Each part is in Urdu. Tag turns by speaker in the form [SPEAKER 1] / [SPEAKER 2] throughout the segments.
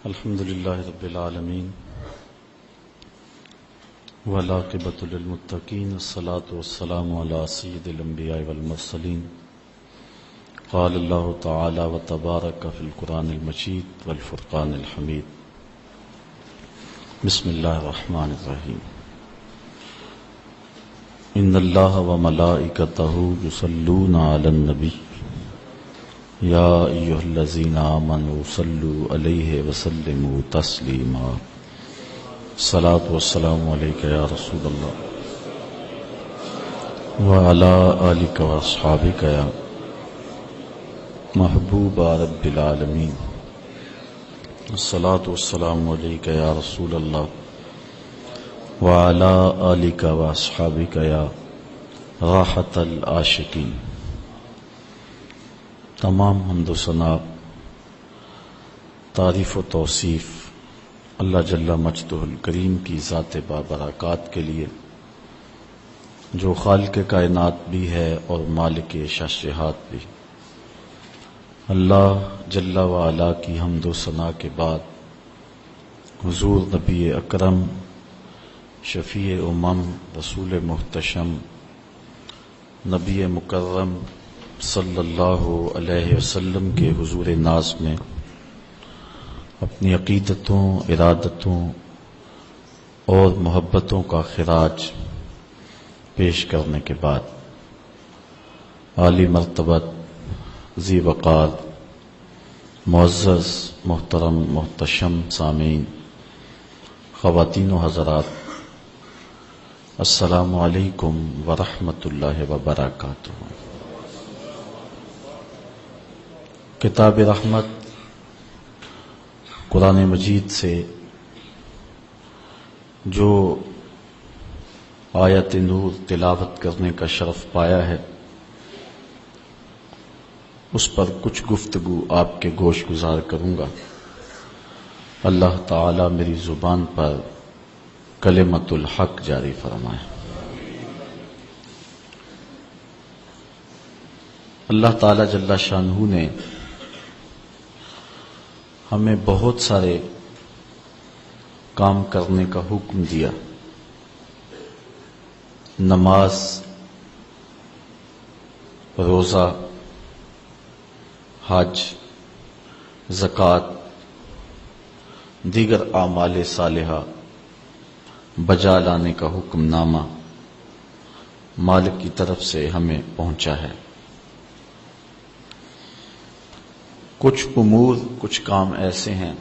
[SPEAKER 1] الحمد للہ رب العالمین والعاقبۃ للمتقین والصلاة والسلام علی سید الانبیاء والمرسلین قال اللہ تعالی وتبارک فی القرآن المجید والفرقان الحمید بسم اللہ الرحمن الرحیم ان اللہ وملائکتہ یصلون علی النبی یا ایھا الذین آمنوا صلوا علیہ وسلموا تسلیما الصلاۃ والسلام علیک یا رسول اللہ وعلی آلک واصحابک یا محبوب رب العالمین الصلاۃ والسلام علیک یا رسول اللہ وعلی آلک واصحابک یا راحت العاشقین۔ تمام حمد و ثنا، تعریف و توصیف اللہ جل مجدہ الکریم کی ذات بابرکات کے لیے، جو خالق کائنات بھی ہے اور مالک شہشہات بھی۔ اللہ جل وعلا کی حمد و ثنا کے بعد حضور نبی اکرم شفیع امم رسول محتشم نبی مکرم صلی اللہ علیہ وسلم کے حضور ناز میں اپنی عقیدتوں، ارادتوں اور محبتوں کا خراج پیش کرنے کے بعد عالی مرتبت ذی وقار معزز محترم محتشم سامعین، خواتین و حضرات، السلام علیکم ورحمۃ اللہ وبرکاتہ۔ کتاب رحمت قرآن مجید سے جو آیت نور تلاوت کرنے کا شرف پایا ہے، اس پر کچھ گفتگو آپ کے گوش گزار کروں گا۔ اللہ تعالی میری زبان پر کلمت الحق جاری فرمائے۔ اللہ تعالی جل شانہ نے ہمیں بہت سارے کام کرنے کا حکم دیا۔ نماز، روزہ، حج، زکوٰۃ، دیگر اعمال صالحہ بجا لانے کا حکم نامہ مالک کی طرف سے ہمیں پہنچا ہے۔ کچھ امور، کچھ کام ایسے ہیں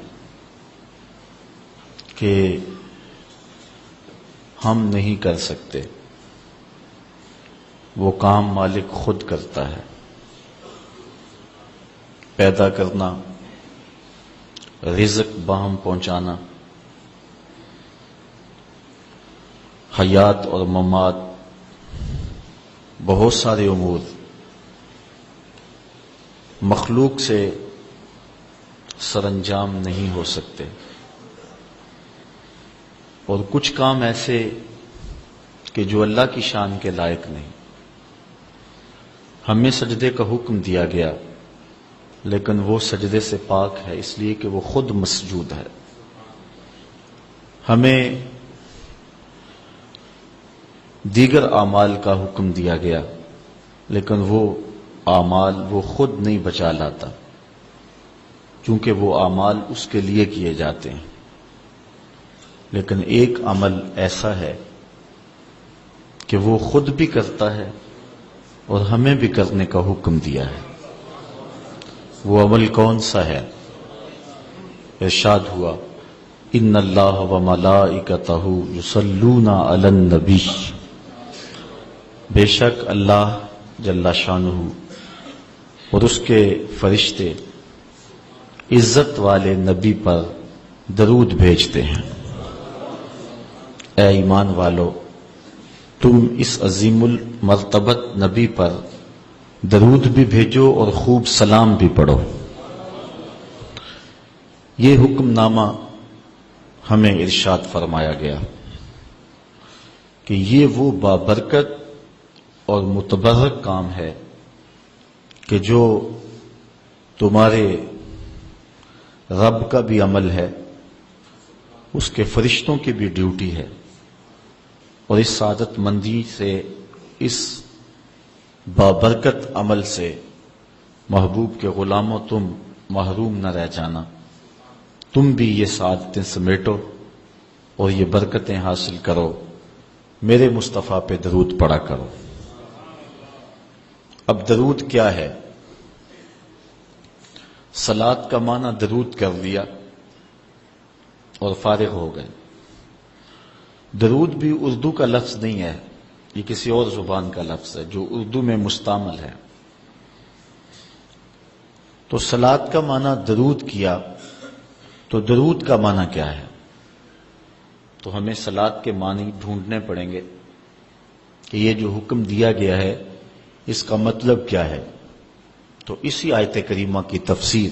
[SPEAKER 1] کہ ہم نہیں کر سکتے، وہ کام مالک خود کرتا ہے۔ پیدا کرنا، رزق باہم پہنچانا، حیات اور ممات، بہت سارے امور مخلوق سے سر انجام نہیں ہو سکتے، اور کچھ کام ایسے کہ جو اللہ کی شان کے لائق نہیں۔ ہمیں سجدے کا حکم دیا گیا، لیکن وہ سجدے سے پاک ہے اس لیے کہ وہ خود مسجود ہے۔ ہمیں دیگر اعمال کا حکم دیا گیا، لیکن وہ اعمال وہ خود نہیں بچا لاتا، کیونکہ وہ اعمال اس کے لیے کیے جاتے ہیں۔ لیکن ایک عمل ایسا ہے کہ وہ خود بھی کرتا ہے اور ہمیں بھی کرنے کا حکم دیا ہے۔ وہ عمل کون سا ہے؟ ارشاد ہوا، ان اللہ وملائکتہ یصلون علی النبی، بے شک اللہ جل شانہ اور اس کے فرشتے عزت والے نبی پر درود بھیجتے ہیں۔ اے ایمان والو، تم اس عظیم المرتبت نبی پر درود بھی بھیجو اور خوب سلام بھی پڑھو۔ یہ حکم نامہ ہمیں ارشاد فرمایا گیا کہ یہ وہ بابرکت اور متبرک کام ہے کہ جو تمہارے رب کا بھی عمل ہے، اس کے فرشتوں کی بھی ڈیوٹی ہے، اور اس سعادت مندی سے، اس بابرکت عمل سے محبوب کے غلاموں تم محروم نہ رہ جانا، تم بھی یہ سعادتیں سمیٹو اور یہ برکتیں حاصل کرو، میرے مصطفیٰ پہ درود پڑھا کرو۔ اب درود کیا ہے؟ صلاۃ کا معنی درود کر دیا اور فارغ ہو گئے۔ درود بھی اردو کا لفظ نہیں ہے، یہ کسی اور زبان کا لفظ ہے جو اردو میں مستعمل ہے۔ تو صلاۃ کا معنی درود کیا، تو درود کا معنی کیا ہے؟ تو ہمیں صلاۃ کے معنی ڈھونڈنے پڑیں گے کہ یہ جو حکم دیا گیا ہے اس کا مطلب کیا ہے۔ تو اسی آیت کریمہ کی تفسیر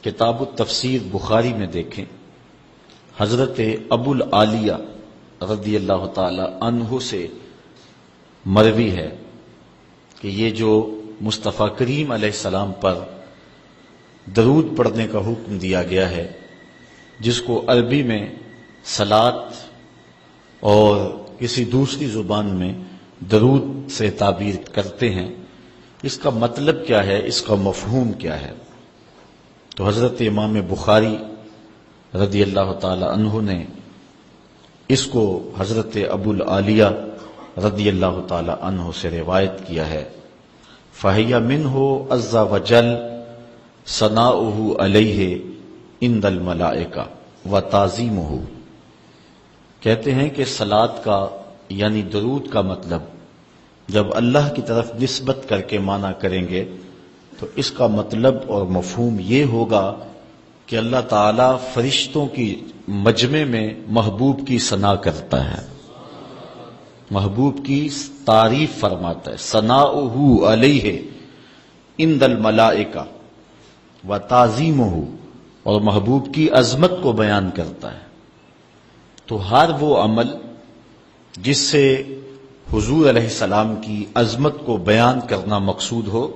[SPEAKER 1] کتاب التفسیر بخاری میں دیکھیں، حضرت ابو العالیہ رضی اللہ تعالی عنہ سے مروی ہے کہ یہ جو مصطفیٰ کریم علیہ السلام پر درود پڑھنے کا حکم دیا گیا ہے، جس کو عربی میں صلاۃ اور کسی دوسری زبان میں درود سے تعبیر کرتے ہیں، اس کا مطلب کیا ہے، اس کا مفہوم کیا ہے؟ تو حضرت امام بخاری رضی اللہ تعالی عنہ نے اس کو حضرت ابو العالیہ رضی اللہ تعالی عنہ سے روایت کیا ہے۔ فَهِيَ مِنْهُ عَزَّ وَجَلَّ ثَنَاؤُهُ عَلَيْهِ عِنْدَ الْمَلَائِكَةِ وَتَعْظِيمُهُ، کہتے ہیں کہ صلاۃ کا یعنی درود کا مطلب جب اللہ کی طرف نسبت کر کے معنی کریں گے تو اس کا مطلب اور مفہوم یہ ہوگا کہ اللہ تعالی فرشتوں کی مجمع میں محبوب کی ثنا کرتا ہے، محبوب کی تعریف فرماتا ہے۔ ثناؤہ علیہ عند الملائکہ وتعظیمہ، اور محبوب کی عظمت کو بیان کرتا ہے۔ تو ہر وہ عمل جس سے حضور علیہ السلام کی عظمت کو بیان کرنا مقصود ہو،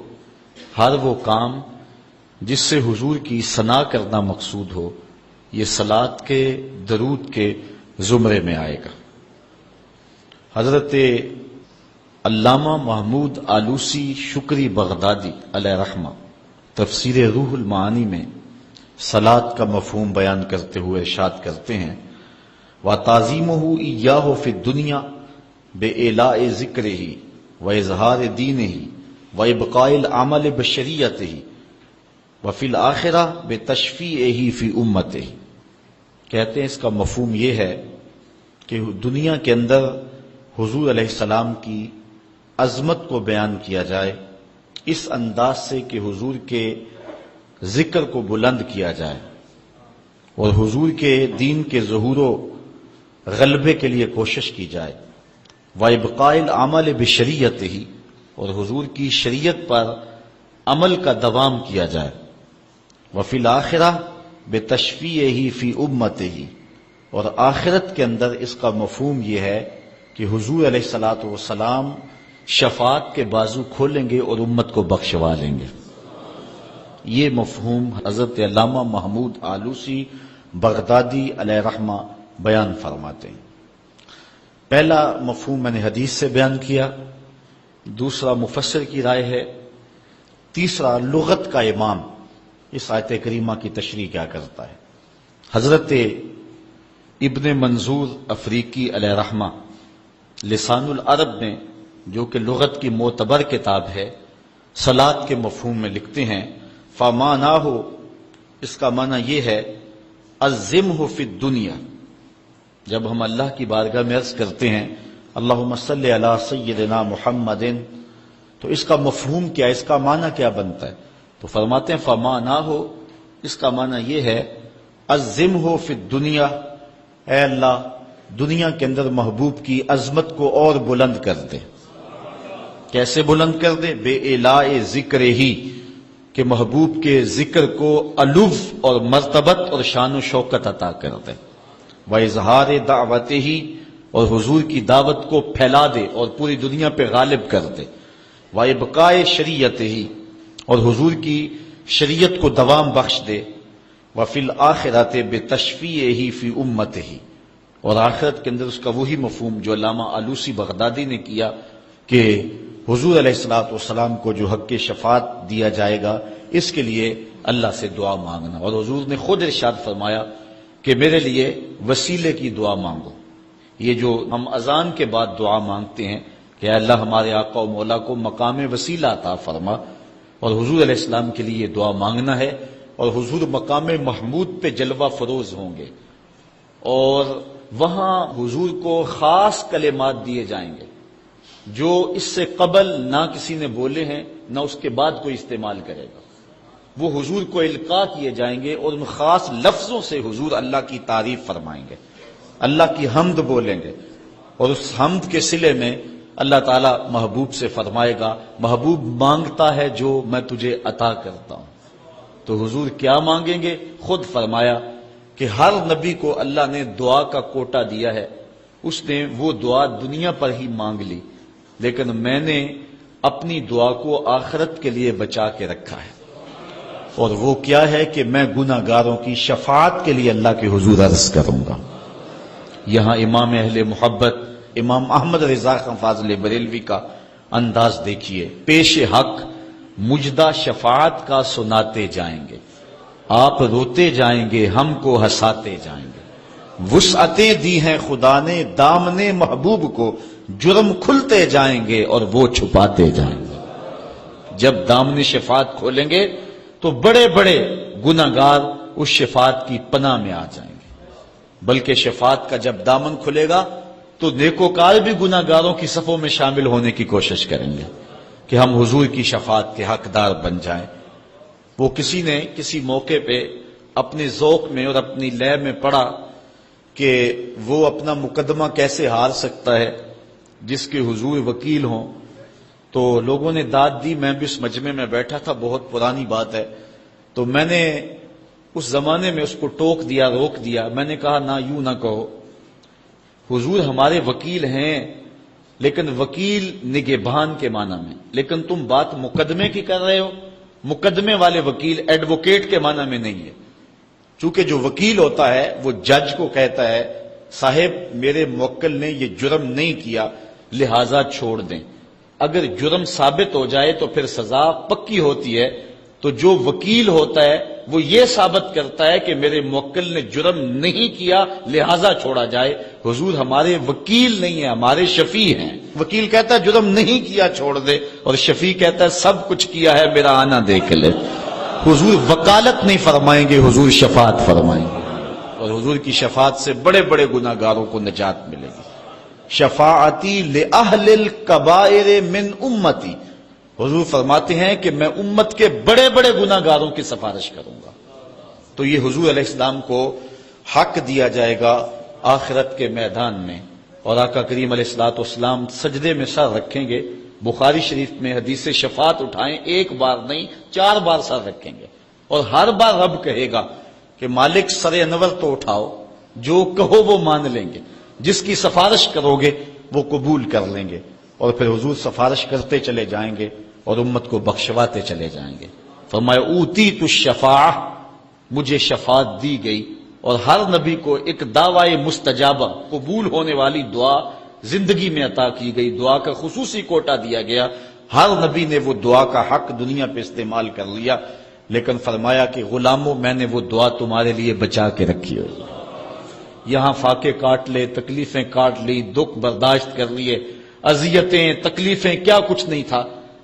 [SPEAKER 1] ہر وہ کام جس سے حضور کی ثنا کرنا مقصود ہو، یہ صلاۃ کے درود کے زمرے میں آئے گا۔ حضرت علامہ محمود آلوسی شکری بغدادی علیہ رحمہ تفسیر روح المعانی میں صلاۃ کا مفہوم بیان کرتے ہوئے ارشاد کرتے ہیں، وَتَعْظِيمُهُ إِيَّاهُ فِي الدُّنْيَا بِإِعْلَاءِ ذِكْرِهِ وَإِظْهَارِ دِينِهِ وَإِبْقَاءِ الْعَمَلِ بِشَرِيعَتِهِ وَفِي الْآخِرَةِ بِتَشْفِيعِهِ فِي أُمَّتِهِ، کہتے ہیں اس کا مفہوم یہ ہے کہ دنیا کے اندر حضور علیہ السلام کی عظمت کو بیان کیا جائے اس انداز سے کہ حضور کے ذکر کو بلند کیا جائے اور حضور کے دین کے ظہور و غلبے کے لیے کوشش کی جائے، وَإِبْقَاءِ الْعَمَلِ بِشَرِيعَتِهِ، اور حضور کی شریعت پر عمل کا دوام کیا جائے، وَفِي الْآخِرَةِ بِتَشْفِيعِهِ فِي أُمَّتِهِ، اور آخرت کے اندر اس کا مفہوم یہ ہے کہ حضور علیہ الصلاۃ والسلام شفاعت کے بازو کھولیں گے اور امت کو بخشوا لیں گے۔ یہ مفہوم حضرت علامہ محمود آلوسی بغدادی علیہ رحمہ بیان فرماتے ہیں۔ پہلا مفہوم میں نے حدیث سے بیان کیا، دوسرا مفسر کی رائے ہے، تیسرا لغت کا امام اس آیت کریمہ کی تشریح کیا کرتا ہے۔ حضرت ابن منظور افریقی علیہ رحمہ لسان العرب میں، جو کہ لغت کی معتبر کتاب ہے، صلاۃ کے مفہوم میں لکھتے ہیں، فَمَانَاهُ، اس کا معنی یہ ہے، عَظِّمْهُ فِي الدُّنْيَا، جب ہم اللہ کی بارگاہ میں عرض کرتے ہیں اللہم صلی علی سیدنا محمد، تو اس کا مفہوم کیا، اس کا معنی کیا بنتا ہے؟ تو فرماتے ہیں فَمَانَاهُ، اس کا معنی یہ ہے، عَظِّمْهُ فِي الدُّنْيَا، اے اللہ دنیا کے اندر محبوب کی عظمت کو اور بلند کر دے۔ کیسے بلند کر دے؟ بے اعلاء ذکر ہی، کہ محبوب کے ذکر کو علو اور مرتبت اور شان و شوکت عطا کر دے، وَإِظْهَارِ دَعْوَتِهِ، اور حضور کی دعوت کو پھیلا دے اور پوری دنیا پہ غالب کر دے، وَإِبْقَاءِ شَرِيعَتِهِ، اور حضور کی شریعت کو دوام بخش دے، وفی الآخرۃ بتشفیعہ فی امتہ، اور آخرت کے اندر اس کا وہی مفہوم جو علامہ آلوسی بغدادی نے کیا کہ حضور علیہ الصلوۃ والسلام کو جو حق شفاعت دیا جائے گا، اس کے لیے اللہ سے دعا مانگنا۔ اور حضور نے خود ارشاد فرمایا کہ میرے لیے وسیلے کی دعا مانگو۔ یہ جو ہم اذان کے بعد دعا مانگتے ہیں کہ اے اللہ ہمارے آقا و مولا کو مقام وسیلہ عطا فرما، اور حضور علیہ السلام کے لیے یہ دعا مانگنا ہے، اور حضور مقام محمود پہ جلوہ فروز ہوں گے، اور وہاں حضور کو خاص کلمات دیے جائیں گے جو اس سے قبل نہ کسی نے بولے ہیں نہ اس کے بعد کوئی استعمال کرے گا۔ وہ حضور کو القاء کیے جائیں گے، اور ان خاص لفظوں سے حضور اللہ کی تعریف فرمائیں گے، اللہ کی حمد بولیں گے، اور اس حمد کے صلے میں اللہ تعالیٰ محبوب سے فرمائے گا محبوب مانگتا ہے جو میں تجھے عطا کرتا ہوں۔ تو حضور کیا مانگیں گے؟ خود فرمایا کہ ہر نبی کو اللہ نے دعا کا کوٹا دیا ہے، اس نے وہ دعا دنیا پر ہی مانگ لی، لیکن میں نے اپنی دعا کو آخرت کے لیے بچا کے رکھا ہے، اور وہ کیا ہے کہ میں گناہ گاروں کی شفاعت کے لیے اللہ کے حضور عرض کروں گا۔ یہاں امام اہل محبت امام احمد رضا خان فاضل بریلوی کا انداز دیکھیے، پیش حق مجدہ شفاعت کا سناتے جائیں گے، آپ روتے جائیں گے ہم کو ہنساتے جائیں گے، وسعتیں دی ہیں خدا نے دامن محبوب کو، جرم کھلتے جائیں گے اور وہ چھپاتے جائیں گے۔ جب دامن شفاعت کھولیں گے تو بڑے بڑے گناہ گار اس شفاعت کی پناہ میں آ جائیں گے، بلکہ شفاعت کا جب دامن کھلے گا تو نیکوکار بھی گناہ گاروں کی صفوں میں شامل ہونے کی کوشش کریں گے کہ ہم حضور کی شفاعت کے حقدار بن جائیں۔ وہ کسی نے کسی موقع پہ اپنے ذوق میں اور اپنی لے میں پڑھا کہ وہ اپنا مقدمہ کیسے ہار سکتا ہے جس کے حضور وکیل ہوں، تو لوگوں نے داد دی، میں بھی اس مجمع میں بیٹھا تھا، بہت پرانی بات ہے، تو میں نے اس زمانے میں اس کو ٹوک دیا، روک دیا، میں نے کہا نہ یوں نہ کہو، حضور ہمارے وکیل ہیں، لیکن وکیل نگہبان کے معنی میں، لیکن تم بات مقدمے کی کر رہے ہو، مقدمے والے وکیل ایڈوکیٹ کے معنی میں نہیں ہے، چونکہ جو وکیل ہوتا ہے وہ جج کو کہتا ہے صاحب میرے موکل نے یہ جرم نہیں کیا لہذا چھوڑ دیں، اگر جرم ثابت ہو جائے تو پھر سزا پکی ہوتی ہے، تو جو وکیل ہوتا ہے وہ یہ ثابت کرتا ہے کہ میرے موکل نے جرم نہیں کیا لہذا چھوڑا جائے۔ حضور ہمارے وکیل نہیں ہیں، ہمارے شفیع ہیں۔ وکیل کہتا ہے جرم نہیں کیا چھوڑ دے، اور شفیع کہتا ہے سب کچھ کیا ہے میرا آنا دیکھ لے۔ حضور وکالت نہیں فرمائیں گے، حضور شفاعت فرمائیں گے، اور حضور کی شفاعت سے بڑے بڑے گناہ گاروں کو نجات ملے گی۔ شفاعتی لأہل الکبائر من امتی، حضور فرماتے ہیں کہ میں امت کے بڑے بڑے گناہ گاروں کی سفارش کروں گا۔ تو یہ حضور علیہ السلام کو حق دیا جائے گا آخرت کے میدان میں، اور آقا کریم علیہ الصلوۃ والسلام سجدے میں سر رکھیں گے۔ بخاری شریف میں حدیث شفاعت اٹھائیں، ایک بار نہیں 4 بار سر رکھیں گے، اور ہر بار رب کہے گا کہ مالک سر انور تو اٹھاؤ، جو کہو وہ مان لیں گے، جس کی سفارش کرو گے وہ قبول کر لیں گے، اور پھر حضور سفارش کرتے چلے جائیں گے اور امت کو بخشواتے چلے جائیں گے۔ فرمایا اوتیت الشفاعہ، مجھے شفاعت دی گئی، اور ہر نبی کو ایک دعوی مستجابہ قبول ہونے والی دعا زندگی میں عطا کی گئی، دعا کا خصوصی کوٹا دیا گیا، ہر نبی نے وہ دعا کا حق دنیا پہ استعمال کر لیا، لیکن فرمایا کہ غلاموں میں نے وہ دعا تمہارے لیے بچا کے رکھی ہوئی، یہاں فاقے کاٹ لے، تکلیفیں کاٹ لی، دکھ برداشت کر لیے، اذیتیں تکلیفیں کیا کچھ نہیں تھا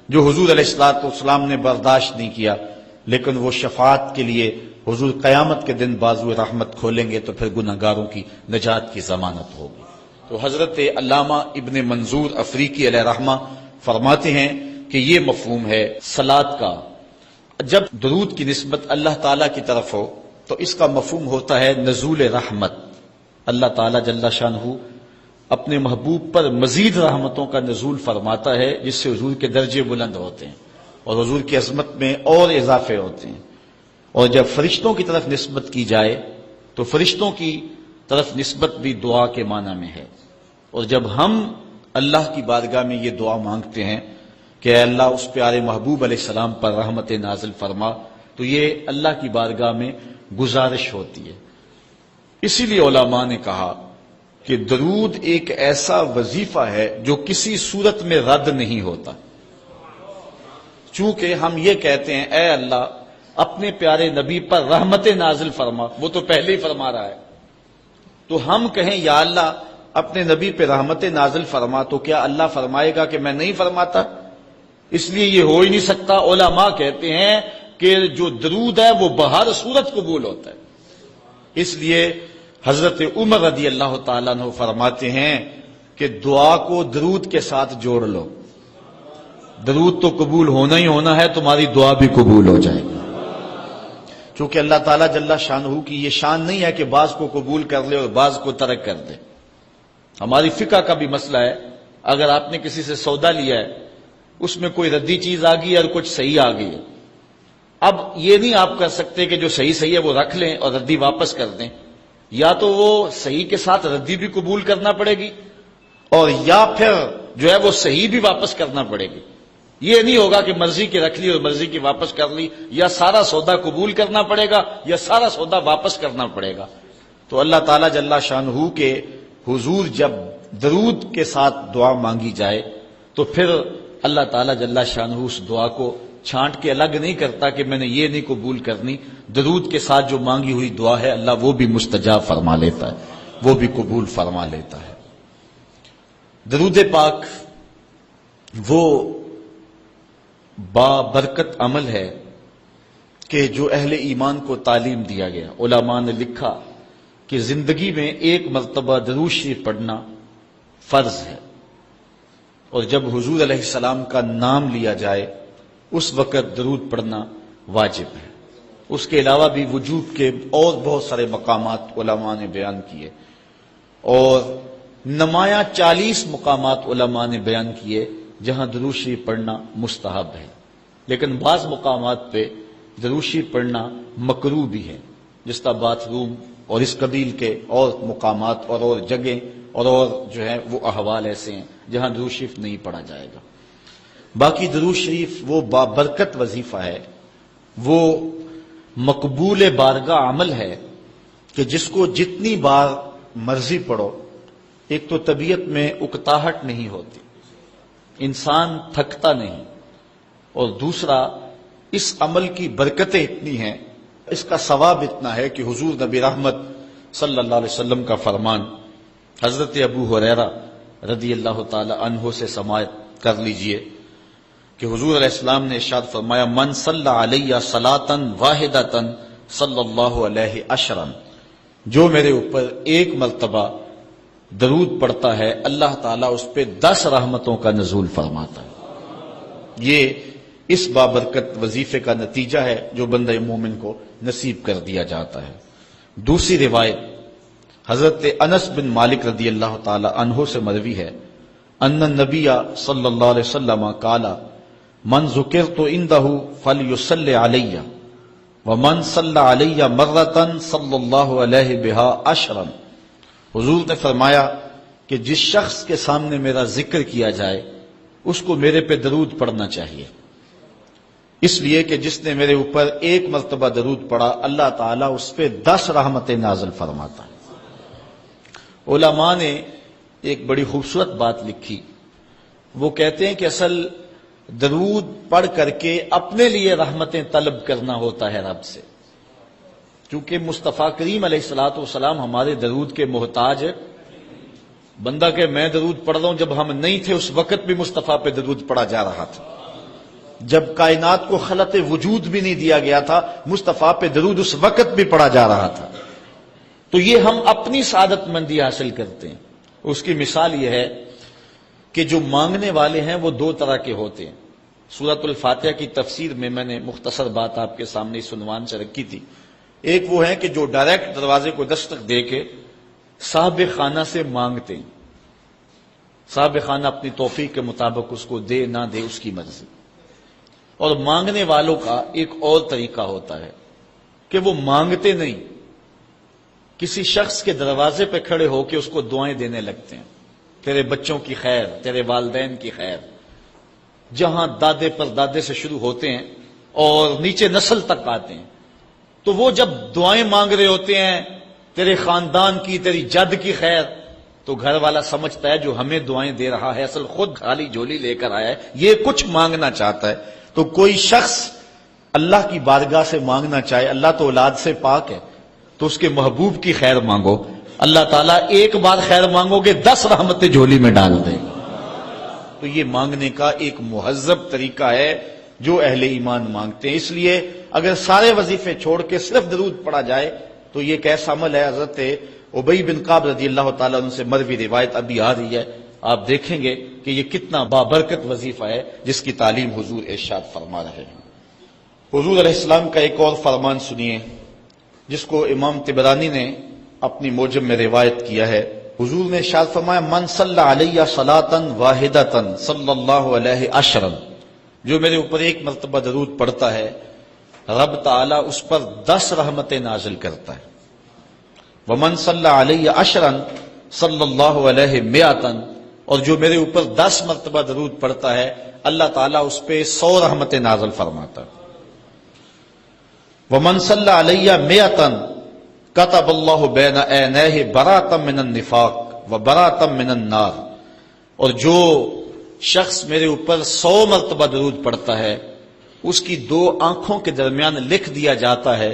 [SPEAKER 1] جو حضور علیہ الصلوۃ والسلام نے برداشت نہیں کیا، لیکن وہ شفاعت کے لیے حضور قیامت کے دن بازو رحمت کھولیں گے تو پھر گناہ گاروں کی نجات کی ضمانت ہوگی۔ تو حضرت علامہ ابن منظور افریقی علیہ رحمہ فرماتے ہیں کہ یہ مفہوم ہے صلاۃ کا، جب درود کی نسبت اللہ تعالیٰ کی طرف ہو تو اس کا مفہوم ہوتا ہے نزول رحمت، اللہ تعالیٰ جل شانہ اپنے محبوب پر مزید رحمتوں کا نزول فرماتا ہے، جس سے حضور کے درجے بلند ہوتے ہیں اور حضور کی عظمت میں اور اضافے ہوتے ہیں۔ اور جب فرشتوں کی طرف نسبت کی جائے تو فرشتوں کی طرف نسبت بھی دعا کے معنی میں ہے، اور جب ہم اللہ کی بارگاہ میں یہ دعا مانگتے ہیں کہ اے اللہ اس پیارے محبوب علیہ السلام پر رحمت نازل فرما، تو یہ اللہ کی بارگاہ میں گزارش ہوتی ہے۔ اسی لیے علماء نے کہا کہ درود ایک ایسا وظیفہ ہے جو کسی صورت میں رد نہیں ہوتا۔ چونکہ ہم یہ کہتے ہیں اے اللہ اپنے پیارے نبی پر رحمت نازل فرما، وہ تو پہلے ہی فرما رہا ہے، تو ہم کہیں یا اللہ اپنے نبی پہ رحمت نازل فرما، تو کیا اللہ فرمائے گا کہ میں نہیں فرماتا؟ اس لیے یہ ہو ہی نہیں سکتا۔ علماء کہتے ہیں کہ جو درود ہے وہ بہر صورت قبول ہوتا ہے۔ اس لیے حضرت عمر رضی اللہ تعالیٰ عنہ فرماتے ہیں کہ دعا کو درود کے ساتھ جوڑ لو، درود تو قبول ہونا ہی ہونا ہے، تمہاری دعا بھی قبول ہو جائے گی۔ چونکہ اللہ تعالیٰ جل شانہ کی یہ شان نہیں ہے کہ بعض کو قبول کر لے اور بعض کو ترک کر دے۔ ہماری فقہ کا بھی مسئلہ ہے، اگر آپ نے کسی سے سودا لیا ہے، اس میں کوئی ردی چیز آ گئی ہے اور کچھ صحیح آ گئی ہے، اب یہ نہیں آپ کر سکتے کہ جو صحیح ہے وہ رکھ لیں اور ردی واپس کر دیں، یا تو وہ صحیح کے ساتھ ردی بھی قبول کرنا پڑے گی اور یا پھر جو ہے وہ صحیح بھی واپس کرنا پڑے گی۔ یہ نہیں ہوگا کہ مرضی کی رکھ لی اور مرضی کی واپس کر لی، یا سارا سودا قبول کرنا پڑے گا یا سارا سودا واپس کرنا پڑے گا۔ تو اللہ تعالیٰ جل شانہ کے حضور جب درود کے ساتھ دعا مانگی جائے تو پھر اللہ تعالیٰ جل شانہ اس دعا کو چھانٹ کے الگ نہیں کرتا کہ میں نے یہ نہیں قبول کرنی، درود کے ساتھ جو مانگی ہوئی دعا ہے اللہ وہ بھی مستجاب فرما لیتا ہے، وہ بھی قبول فرما لیتا ہے۔ درود پاک وہ بابرکت عمل ہے کہ جو اہل ایمان کو تعلیم دیا گیا۔ علماء نے لکھا کہ زندگی میں ایک مرتبہ درود شریف پڑھنا فرض ہے، اور جب حضور علیہ السلام کا نام لیا جائے اس وقت درود پڑھنا واجب ہے۔ اس کے علاوہ بھی وجوب کے اور بہت سارے مقامات علماء نے بیان کیے، اور نمایاں 40 مقامات علماء نے بیان کیے جہاں درود شریف پڑھنا مستحب ہے، لیکن بعض مقامات پہ درود شریف پڑھنا مکروہ بھی ہے، جس طرح باتھ روم اور اس قبیل کے اور مقامات اور جگہیں اور جو ہے وہ احوال ایسے ہیں جہاں درود شریف نہیں پڑھا جائے گا۔ باقی درود شریف وہ بابرکت وظیفہ ہے، وہ مقبول بارگاہ عمل ہے کہ جس کو جتنی بار مرضی پڑھو، ایک تو طبیعت میں اکتاہٹ نہیں ہوتی، انسان تھکتا نہیں، اور دوسرا اس عمل کی برکتیں اتنی ہیں، اس کا ثواب اتنا ہے کہ حضور نبی رحمت صلی اللہ علیہ وسلم کا فرمان حضرت ابو ہریرہ رضی اللہ تعالی عنہ سے سماعت کر لیجئے کہ حضور علیہ السلام نے ارشاد فرمایا من صلی علیہ صلاۃ واحدۃ صلی اللہ علیہ عشرا، جو میرے اوپر ایک مرتبہ درود پڑھتا ہے اللہ تعالیٰ اس پہ 10 رحمتوں کا نزول فرماتا ہے۔ یہ اس بابرکت وظیفے کا نتیجہ ہے جو بندہ مومن کو نصیب کر دیا جاتا ہے۔ دوسری روایت حضرت انس بن مالک رضی اللہ تعالی عنہ سے مروی ہے ان النبی صلی اللہ علیہ وسلم قال من ذکرت عنده فلیصلی علی ومن صلی علی مرۃ صلی اللہ علیہ بها عشرا، حضور نے فرمایا کہ جس شخص کے سامنے میرا ذکر کیا جائے اس کو میرے پہ درود پڑھنا چاہیے، اس لیے کہ جس نے میرے اوپر ایک مرتبہ درود پڑھا اللہ تعالیٰ اس پہ 10 رحمتیں نازل فرماتا ہے۔ علماء نے ایک بڑی خوبصورت بات لکھی، وہ کہتے ہیں کہ اصل درود پڑھ کر کے اپنے لیے رحمتیں طلب کرنا ہوتا ہے رب سے، کیونکہ مصطفیٰ کریم علیہ الصلوۃ والسلام ہمارے درود کے محتاج ہے۔ بندہ کہ میں درود پڑھ رہا ہوں، جب ہم نہیں تھے اس وقت بھی مصطفیٰ پہ درود پڑھا جا رہا تھا، جب کائنات کو خلق وجود بھی نہیں دیا گیا تھا مصطفیٰ پہ درود اس وقت بھی پڑھا جا رہا تھا۔ تو یہ ہم اپنی سعادت مندی حاصل کرتے ہیں۔ اس کی مثال یہ ہے کہ جو مانگنے والے ہیں وہ 2 طرح کے ہوتے ہیں۔ سورۃ الفاتحہ کی تفسیر میں میں نے مختصر بات آپ کے سامنے اس عنوان سے رکھی تھی۔ ایک وہ ہیں کہ جو ڈائریکٹ دروازے کو دستک دے کے صاحب خانہ سے مانگتے ہیں، صاحب خانہ اپنی توفیق کے مطابق اس کو دے نہ دے اس کی مرضی۔ اور مانگنے والوں کا ایک اور طریقہ ہوتا ہے کہ وہ مانگتے نہیں، کسی شخص کے دروازے پہ کھڑے ہو کے اس کو دعائیں دینے لگتے ہیں، تیرے بچوں کی خیر، تیرے والدین کی خیر، جہاں دادے پر دادے سے شروع ہوتے ہیں اور نیچے نسل تک آتے ہیں۔ تو وہ جب دعائیں مانگ رہے ہوتے ہیں تیرے خاندان کی، تیری جد کی خیر، تو گھر والا سمجھتا ہے جو ہمیں دعائیں دے رہا ہے اصل خود خالی جھولی لے کر آیا ہے، یہ کچھ مانگنا چاہتا ہے۔ تو کوئی شخص اللہ کی بارگاہ سے مانگنا چاہے، اللہ تو اولاد سے پاک ہے، تو اس کے محبوب کی خیر مانگو، اللہ تعالیٰ ایک بار خیر مانگو گے 10 رحمتیں جھولی میں ڈال دے گا۔ تو یہ مانگنے کا ایک مہذب طریقہ ہے جو اہل ایمان مانگتے ہیں۔ اس لیے اگر سارے وظیفے چھوڑ کے صرف درود پڑھا جائے تو یہ ایک ایسا عمل ہے۔ حضرت ابی بن کعب رضی اللہ تعالیٰ عنہ سے مروی روایت ابھی آ رہی ہے، آپ دیکھیں گے کہ یہ کتنا بابرکت وظیفہ ہے جس کی تعلیم حضور ارشاد فرما رہے ہیں۔ حضور علیہ السلام کا ایک اور فرمان سنیے جس کو امام طبرانی نے اپنی موجم میں روایت کیا ہے۔ حضور نے ارشاد فرمایا من صلی علیہ صلاۃ واحدۃ صلی اللہ علیہ عشرا، جو میرے اوپر ایک مرتبہ درود پڑھتا ہے رب تعالیٰ اس پر 10 رحمتیں نازل کرتا ہے۔ ومن صلی علیہ عشرا صلی اللہ علیہ مئۃ، اور جو میرے اوپر 10 مرتبہ درود پڑھتا ہے اللہ تعالیٰ اس پہ 100 رحمتیں نازل فرماتا ہے۔ ومن صلی علیہ مئۃ کتب اللہ بین عینیہ براۃ من النفاق وبراۃ من النار، اور جو شخص میرے اوپر 100 مرتبہ درود پڑھتا ہے اس کی 2 آنکھوں کے درمیان لکھ دیا جاتا ہے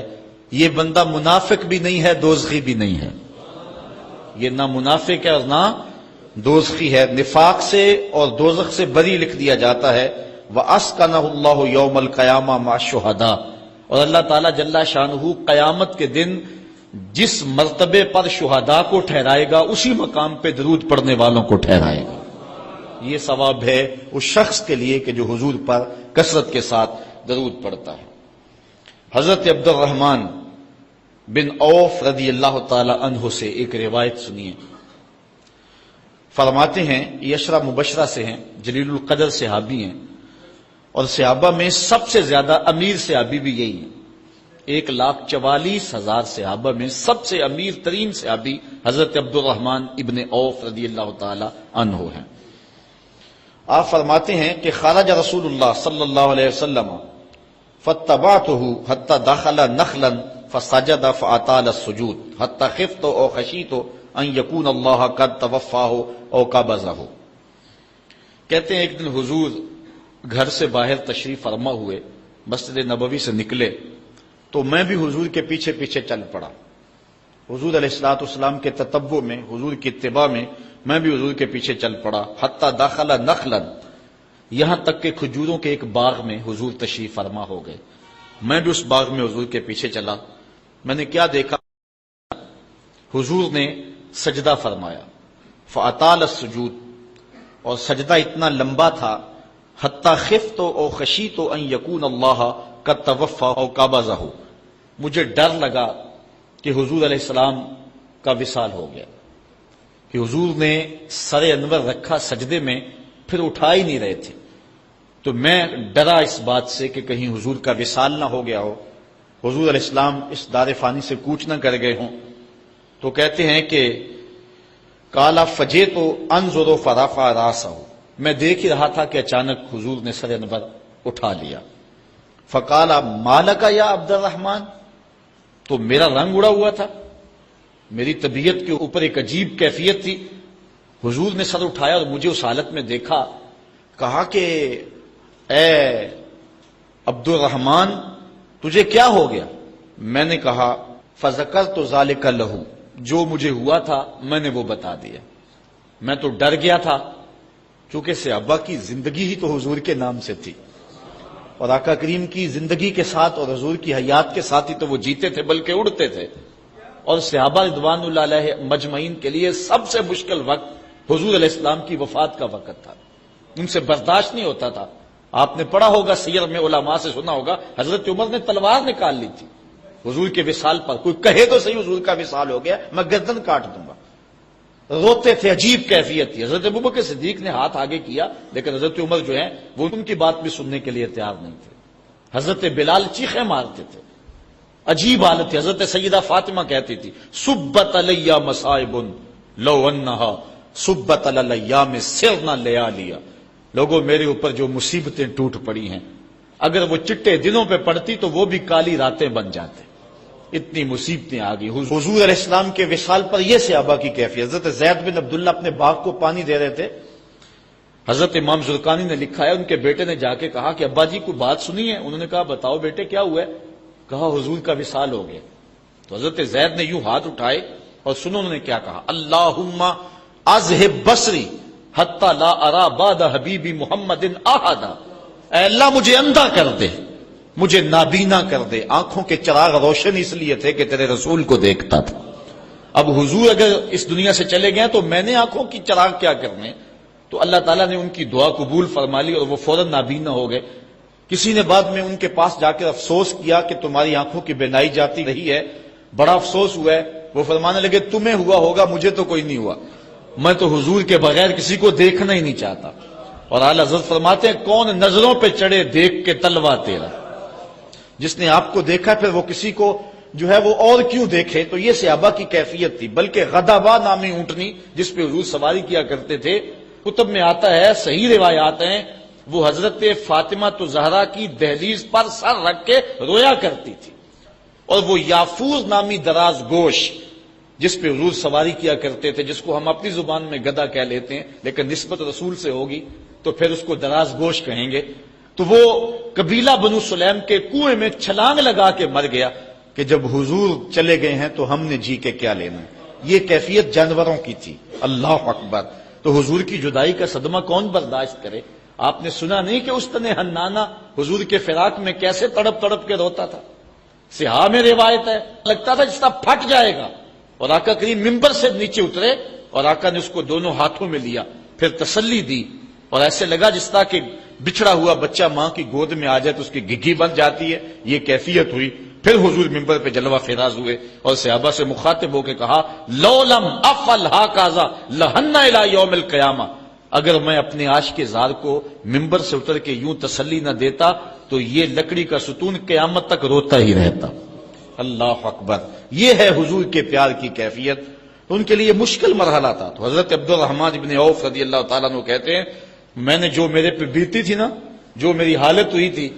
[SPEAKER 1] یہ بندہ منافق بھی نہیں ہے دوزخی بھی نہیں ہے، یہ نہ منافق ہے اور نہ دوزخی ہے، نفاق سے اور دوزخ سے بری لکھ دیا جاتا ہے۔ وَأَسْكَنَهُ اللَّهُ يَوْمَ الْقِيَامَةِ مَعَ الشُّهَدَاءِ، اور اللہ تعالیٰ جل شانہ قیامت کے دن جس مرتبے پر شہداء کو ٹھہرائے گا اسی مقام پہ درود پڑھنے والوں کو ٹھہرائے گا۔ یہ ثواب ہے اس شخص کے لیے کہ جو حضور پر کثرت کے ساتھ درود پڑھتا ہے۔ حضرت عبد الرحمن بن عوف رضی اللہ تعالی عنہ سے ایک روایت سنیے، فرماتے ہیں یہ عشرہ مبشرہ سے ہیں، جلیل القدر صحابی ہیں، اور صحابہ میں سب سے زیادہ امیر صحابی بھی یہی ہیں۔ 1,44,000 صحابہ میں سب سے امیر ترین صحابی حضرت عبد الرحمن ابن عوف رضی اللہ تعالی عنہ ہیں۔ آپ فرماتے ہیں کہ خرج رسول اللہ صلی اللہ علیہ وسلم فاتبعته حتى دخل نخلا فسجد فاطال السجود حتى خفت او خشیت ان يكون الله قد توفاه او قبضه۔ کہتے ہیں ایک دن حضور گھر سے باہر تشریف فرما ہوئے، مسجد نبوی سے نکلے تو میں بھی حضور کے پیچھے پیچھے چل پڑا۔ حضور علیہ الصلوۃ والسلام کے تتبع میں، حضور کی اتباع میں میں بھی حضور کے پیچھے چل پڑا۔ حتی داخل نخلا، یہاں تک کہ کھجوروں کے ایک باغ میں حضور تشریف فرما ہو گئے، میں بھی اس باغ میں حضور کے پیچھے چلا۔ میں نے کیا دیکھا؟ حضور نے سجدہ فرمایا، فاطال السجود، اور سجدہ اتنا لمبا تھا، حتی خفت او خشیت ان یکون اللہ قد توفى او قبضہ، مجھے ڈر لگا کہ حضور علیہ السلام کا وصال ہو گیا، کہ حضور نے سر انور رکھا سجدے میں پھر اٹھا ہی نہیں رہے تھے، تو میں ڈرا اس بات سے کہ کہیں حضور کا وصال نہ ہو گیا ہو، حضور علیہ السلام اس دار فانی سے کوچ نہ کر گئے ہوں۔ تو کہتے ہیں کہ کالا فجیت انظر فرفع راسہ، میں دیکھ ہی رہا تھا کہ اچانک حضور نے سر انور اٹھا لیا۔ فقال مالک یا عبد الرحمن، تو میرا رنگ اڑا ہوا تھا، میری طبیعت کے اوپر ایک عجیب کیفیت تھی۔ حضور نے سر اٹھایا اور مجھے اس حالت میں دیکھا، کہا کہ اے عبد الرحمن تجھے کیا ہو گیا؟ میں نے کہا فذکرت ذلک لہ، جو مجھے ہوا تھا میں نے وہ بتا دیا، میں تو ڈر گیا تھا چونکہ صحابہ کی زندگی ہی تو حضور کے نام سے تھی، اور آقا کریم کی زندگی کے ساتھ اور حضور کی حیات کے ساتھ ہی تو وہ جیتے تھے بلکہ اڑتے تھے، اور صحابہ رضوان اللہ علیہ مجمعین کے لیے سب سے مشکل وقت حضور علیہ السلام کی وفات کا وقت تھا، ان سے برداشت نہیں ہوتا تھا۔ آپ نے پڑھا ہوگا سیر میں، علماء سے سنا ہوگا، حضرت عمر نے تلوار نکال لی تھی حضور کے وصال پر، کوئی کہے تو صحیح حضور کا وصال ہو گیا میں گردن کاٹ دوں گا، روتے تھے، عجیب کیفیت تھی۔ حضرت ابوبکر صدیق نے ہاتھ آگے کیا لیکن حضرت عمر جو ہیں وہ ان کی بات بھی سننے کے لیے تیار نہیں تھے۔ حضرت بلال چیخیں مارتے تھے، عجیب حالت تھی۔ حضرت سیدہ فاطمہ کہتی تھی سبت علی مصائب لو انہا سبت علی الایام سرنا لیالیا، لوگوں میرے اوپر جو مصیبتیں ٹوٹ پڑی ہیں اگر وہ چٹے دنوں پہ پڑتی تو وہ بھی کالی راتیں بن جاتے۔ اتنی مصیبتیں آ گئی۔ حضور علیہ السلام کے وصال پر یہ صحابہ کی کیفیت۔ حضرت زید بن عبداللہ اپنے باغ کو پانی دے رہے تھے، حضرت امام زرقانی نے لکھا ہے ان کے بیٹے نے جا کے کہا کہ ابا جی کوئی بات سنی ہے؟ انہوں نے کہا بتاؤ بیٹے کیا ہوا ہے؟ کہا حضور کا وصال ہو گیا۔ تو حضرت زید نے یوں ہاتھ اٹھائے اور سنو انہوں نے کیا کہا، اللہم اذہب بصری حتی لا ارا بعد حبیبی محمد احدا، اے اللہ مجھے اندھا کر دے، مجھے نابینا کر دے، آنکھوں کے چراغ روشن اس لیے تھے کہ تیرے رسول کو دیکھتا تھا، اب حضور اگر اس دنیا سے چلے گئے تو میں نے آنکھوں کی چراغ کیا کرنے؟ تو اللہ تعالیٰ نے ان کی دعا قبول فرما لی اور وہ فوراً نابینا ہو گئے۔ کسی نے بعد میں ان کے پاس جا کر افسوس کیا کہ تمہاری آنکھوں کی بینائی جاتی رہی ہے، بڑا افسوس ہوا ہے۔ وہ فرمانے لگے تمہیں ہوا ہوگا، مجھے تو کوئی نہیں ہوا، میں تو حضور کے بغیر کسی کو دیکھنا ہی نہیں چاہتا۔ اور اعلیٰ حضرت فرماتے ہیں کون نظروں پہ چڑھے دیکھ کے تلوا تیرا، جس نے آپ کو دیکھا پھر وہ کسی کو جو ہے وہ اور کیوں دیکھے؟ تو یہ صحابہ کی کیفیت تھی۔ بلکہ غدابہ نامی اونٹنی جس پہ حضور سواری کیا کرتے تھے، کتب میں آتا ہے، صحیح روایات ہیں، وہ حضرت فاطمہ تو زہرا کی دہلیز پر سر رکھ کے رویا کرتی تھی، اور وہ یافوز نامی دراز گوش جس پہ حضور سواری کیا کرتے تھے، جس کو ہم اپنی زبان میں گدھا کہہ لیتے ہیں لیکن نسبت رسول سے ہوگی تو پھر اس کو دراز گوش کہیں گے، تو وہ قبیلہ بنو سلیم کے کنویں میں چھلانگ لگا کے مر گیا کہ جب حضور چلے گئے ہیں تو ہم نے جی کے کیا لینا۔ یہ کیفیت جانوروں کی تھی۔ اللہ اکبر۔ تو حضور کی جدائی کا صدمہ کون برداشت کرے؟ آپ نے سنا نہیں کہ استن حنانہ حضور کے فراق میں کیسے تڑپ تڑپ کے روتا تھا؟ صحاح میں روایت ہے، لگتا تھا جس طرح پھٹ جائے گا، اور آقا کریم ممبر سے نیچے اترے اور آقا نے اس کو دونوں ہاتھوں میں لیا، پھر تسلی دی، اور ایسے لگا جس طرح کہ بچھڑا ہوا بچہ ماں کی گود میں آ جائے تو اس کی گگھی بن جاتی ہے، یہ کیفیت ہوئی۔ پھر حضور ممبر پہ جلوہ فراز ہوئے اور صحابہ سے مخاطب ہو کے کہا لو لم افعل ھکذا لھن الی یوم القیامہ، اگر میں اپنے عاشق کے زار کو ممبر سے اتر کے یوں تسلی نہ دیتا تو یہ لکڑی کا ستون قیامت تک روتا ہی رہتا۔ اللہ اکبر۔ یہ ہے حضور کے پیار کی کیفیت۔ تو ان کے لیے مشکل مرحلہ تھا۔ تو حضرت عبد الرحمن ابن عوف رضی اللہ تعالیٰ عنہ کہتے ہیں میں نے جو میرے پہ بیتی تھی نا، جو میری حالت ہوئی تھی،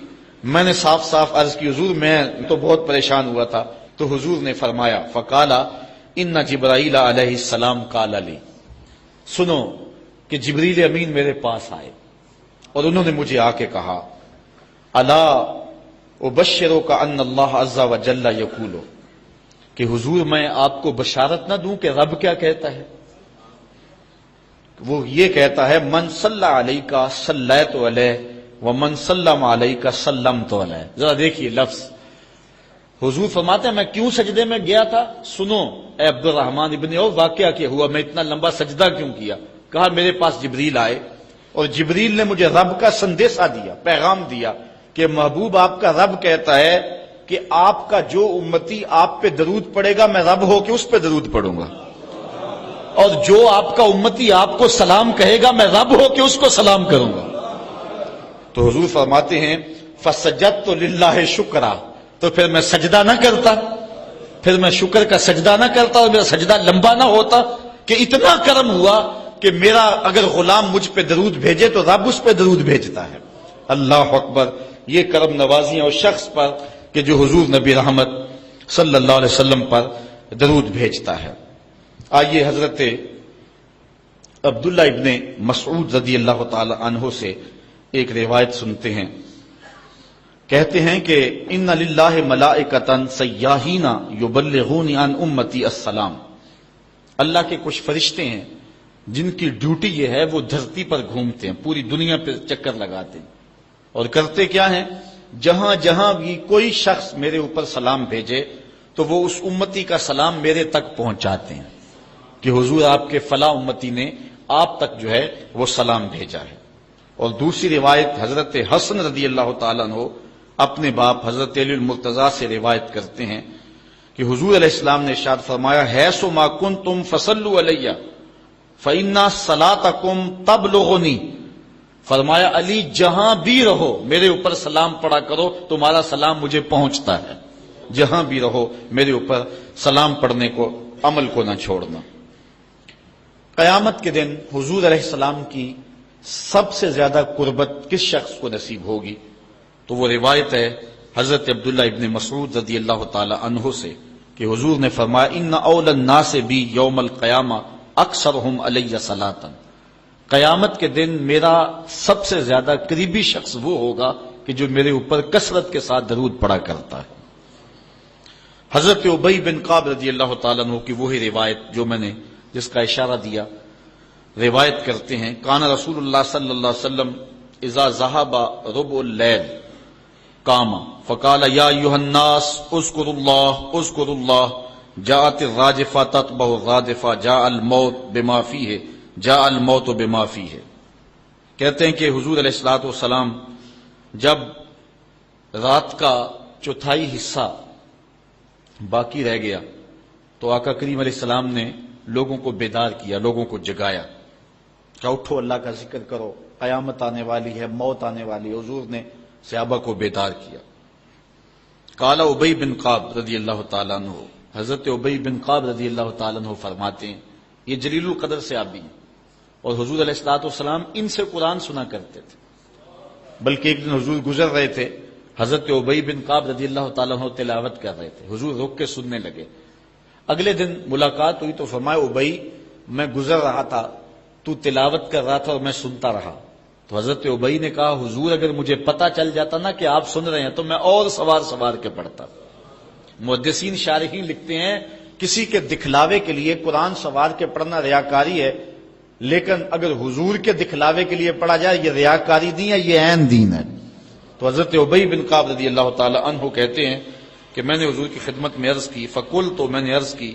[SPEAKER 1] میں نے صاف صاف عرض کی حضور میں تو بہت پریشان ہوا تھا۔ تو حضور نے فرمایا فقال ان جبرائیل علیہ السلام قال لی، سنو کہ جبریل امین میرے پاس آئے اور انہوں نے مجھے آ کے کہا الا ابشرک ان اللہ عز وجل یقول، کہ حضور میں آپ کو بشارت نہ دوں کہ رب کیا کہتا ہے؟ وہ یہ کہتا ہے من صلی علیک صلیت علیہ ومن سلم علیک سلمت علیہ۔ ذرا دیکھیے لفظ، حضور فرماتے ہیں میں کیوں سجدے میں گیا تھا؟ سنو اے عبد الرحمن ابن عوف واقعہ کیا ہوا، میں اتنا لمبا سجدہ کیوں کیا؟ کہا میرے پاس جبریل آئے اور جبریل نے مجھے رب کا سندیشہ دیا، پیغام دیا کہ محبوب آپ کا رب کہتا ہے کہ آپ کا جو امتی آپ پہ درود پڑے گا میں رب ہو کے اس پہ درود پڑھوں گا، اور جو آپ کا امتی آپ کو سلام کہے گا میں رب ہو کے اس کو سلام کروں گا۔ تو حضور فرماتے ہیں فسجدت للہ شکرا، تو پھر میں سجدہ نہ کرتا، پھر میں شکر کا سجدہ نہ کرتا اور میرا سجدہ لمبا نہ ہوتا کہ اتنا کرم ہوا کہ میرا اگر غلام مجھ پہ درود بھیجے تو رب اس پہ درود بھیجتا ہے۔ اللہ اکبر۔ یہ کرم نوازیاں اس شخص پر کہ جو حضور نبی رحمت صلی اللہ علیہ وسلم پر درود بھیجتا ہے۔ آئیے حضرت عبداللہ ابن مسعود رضی اللہ تعالی عنہ سے ایک روایت سنتے ہیں۔ کہتے ہیں کہ ان للہ ملائکۃ سیاحین یبلغون عن امتی السلام، اللہ کے کچھ فرشتے ہیں جن کی ڈیوٹی یہ ہے وہ دھرتی پر گھومتے ہیں، پوری دنیا پہ چکر لگاتے ہیں، اور کرتے کیا ہیں؟ جہاں جہاں بھی کوئی شخص میرے اوپر سلام بھیجے تو وہ اس امتی کا سلام میرے تک پہنچاتے ہیں کہ حضور آپ کے فلاں امتی نے آپ تک جو ہے وہ سلام بھیجا ہے۔ اور دوسری روایت حضرت حسن رضی اللہ تعالیٰ عنہ اپنے باپ حضرت علی المرتضیٰ سے روایت کرتے ہیں کہ حضور علیہ السلام نے ارشاد فرمایا حیث ما کنتم فصلوا علیہ فإن صلاتکم تبلغنی، فرمایا علی جہاں بھی رہو میرے اوپر سلام پڑھا کرو، تمہارا سلام مجھے پہنچتا ہے، جہاں بھی رہو میرے اوپر سلام پڑھنے کو عمل کو نہ چھوڑنا۔ قیامت کے دن حضور علیہ السلام کی سب سے زیادہ قربت کس شخص کو نصیب ہوگی؟ تو وہ روایت ہے حضرت عبداللہ ابن مسعود رضی اللہ تعالی عنہ سے کہ حضور نے فرمایا ان اول الناس بی یوم القیامہ اکثرہم علی صلاۃ، قیامت کے دن میرا سب سے زیادہ قریبی شخص وہ ہوگا کہ جو میرے اوپر کثرت کے ساتھ درود پڑا کرتا ہے۔ حضرت ابی بن کعب رضی اللہ تعالیٰ عنہ کی وہی روایت جو میں نے جس کا اشارہ دیا، روایت کرتے ہیں کان رسول اللہ صلی اللہ علیہ وسلم اذا ذهب ربع اللیل قام فقال یا ایھا الناس اذکروا اللہ جاءت الراجفہ تتبع الرادفہ جاء الموت بما فیہ۔ کہتے ہیں کہ حضور علیہ الصلوۃ والسلام جب رات کا چوتھائی حصہ باقی رہ گیا تو آقا کریم علیہ السلام نے لوگوں کو بیدار کیا، لوگوں کو جگایا کہ اٹھو اللہ کا ذکر کرو، قیامت آنے والی ہے، موت آنے والی ہے۔ حضور نے صحابہ کو بیدار کیا۔ قال ابی بن کعب رضی اللہ تعالیٰ عنہ، حضرت ابی بن کعب رضی اللہ تعالیٰ عنہ فرماتے ہیں یہ جلیل القدر صحابی ہیں اور حضور علیہ الصلوۃ والسلام ان سے قرآن سنا کرتے تھے، بلکہ ایک دن حضور گزر رہے تھے، حضرت ابی بن کعب رضی اللہ تعالیٰ عنہ تلاوت کر رہے تھے، حضور رک کے سننے لگے۔ اگلے دن ملاقات ہوئی تو فرمایا ابی میں گزر رہا تھا، تو تلاوت کر رہا تھا اور میں سنتا رہا۔ تو حضرت ابی نے کہا حضور اگر مجھے پتہ چل جاتا نا کہ آپ سن رہے ہیں تو میں اور سوار کے پڑھتا۔ محدثین شارحین لکھتے ہیں کسی کے دکھلاوے کے لیے قرآن سوار کے پڑھنا ریاکاری ہے، لیکن اگر حضور کے دکھلاوے کے لیے پڑھا جائے یہ ریاکاری نہیں ہے، یہ عین دین ہے۔ تو حضرت ابی بن کعب رضی اللہ تعالی عنہ کہتے ہیں کہ میں نے حضور کی خدمت میں عرض کی فقلت، تو میں نے عرض کی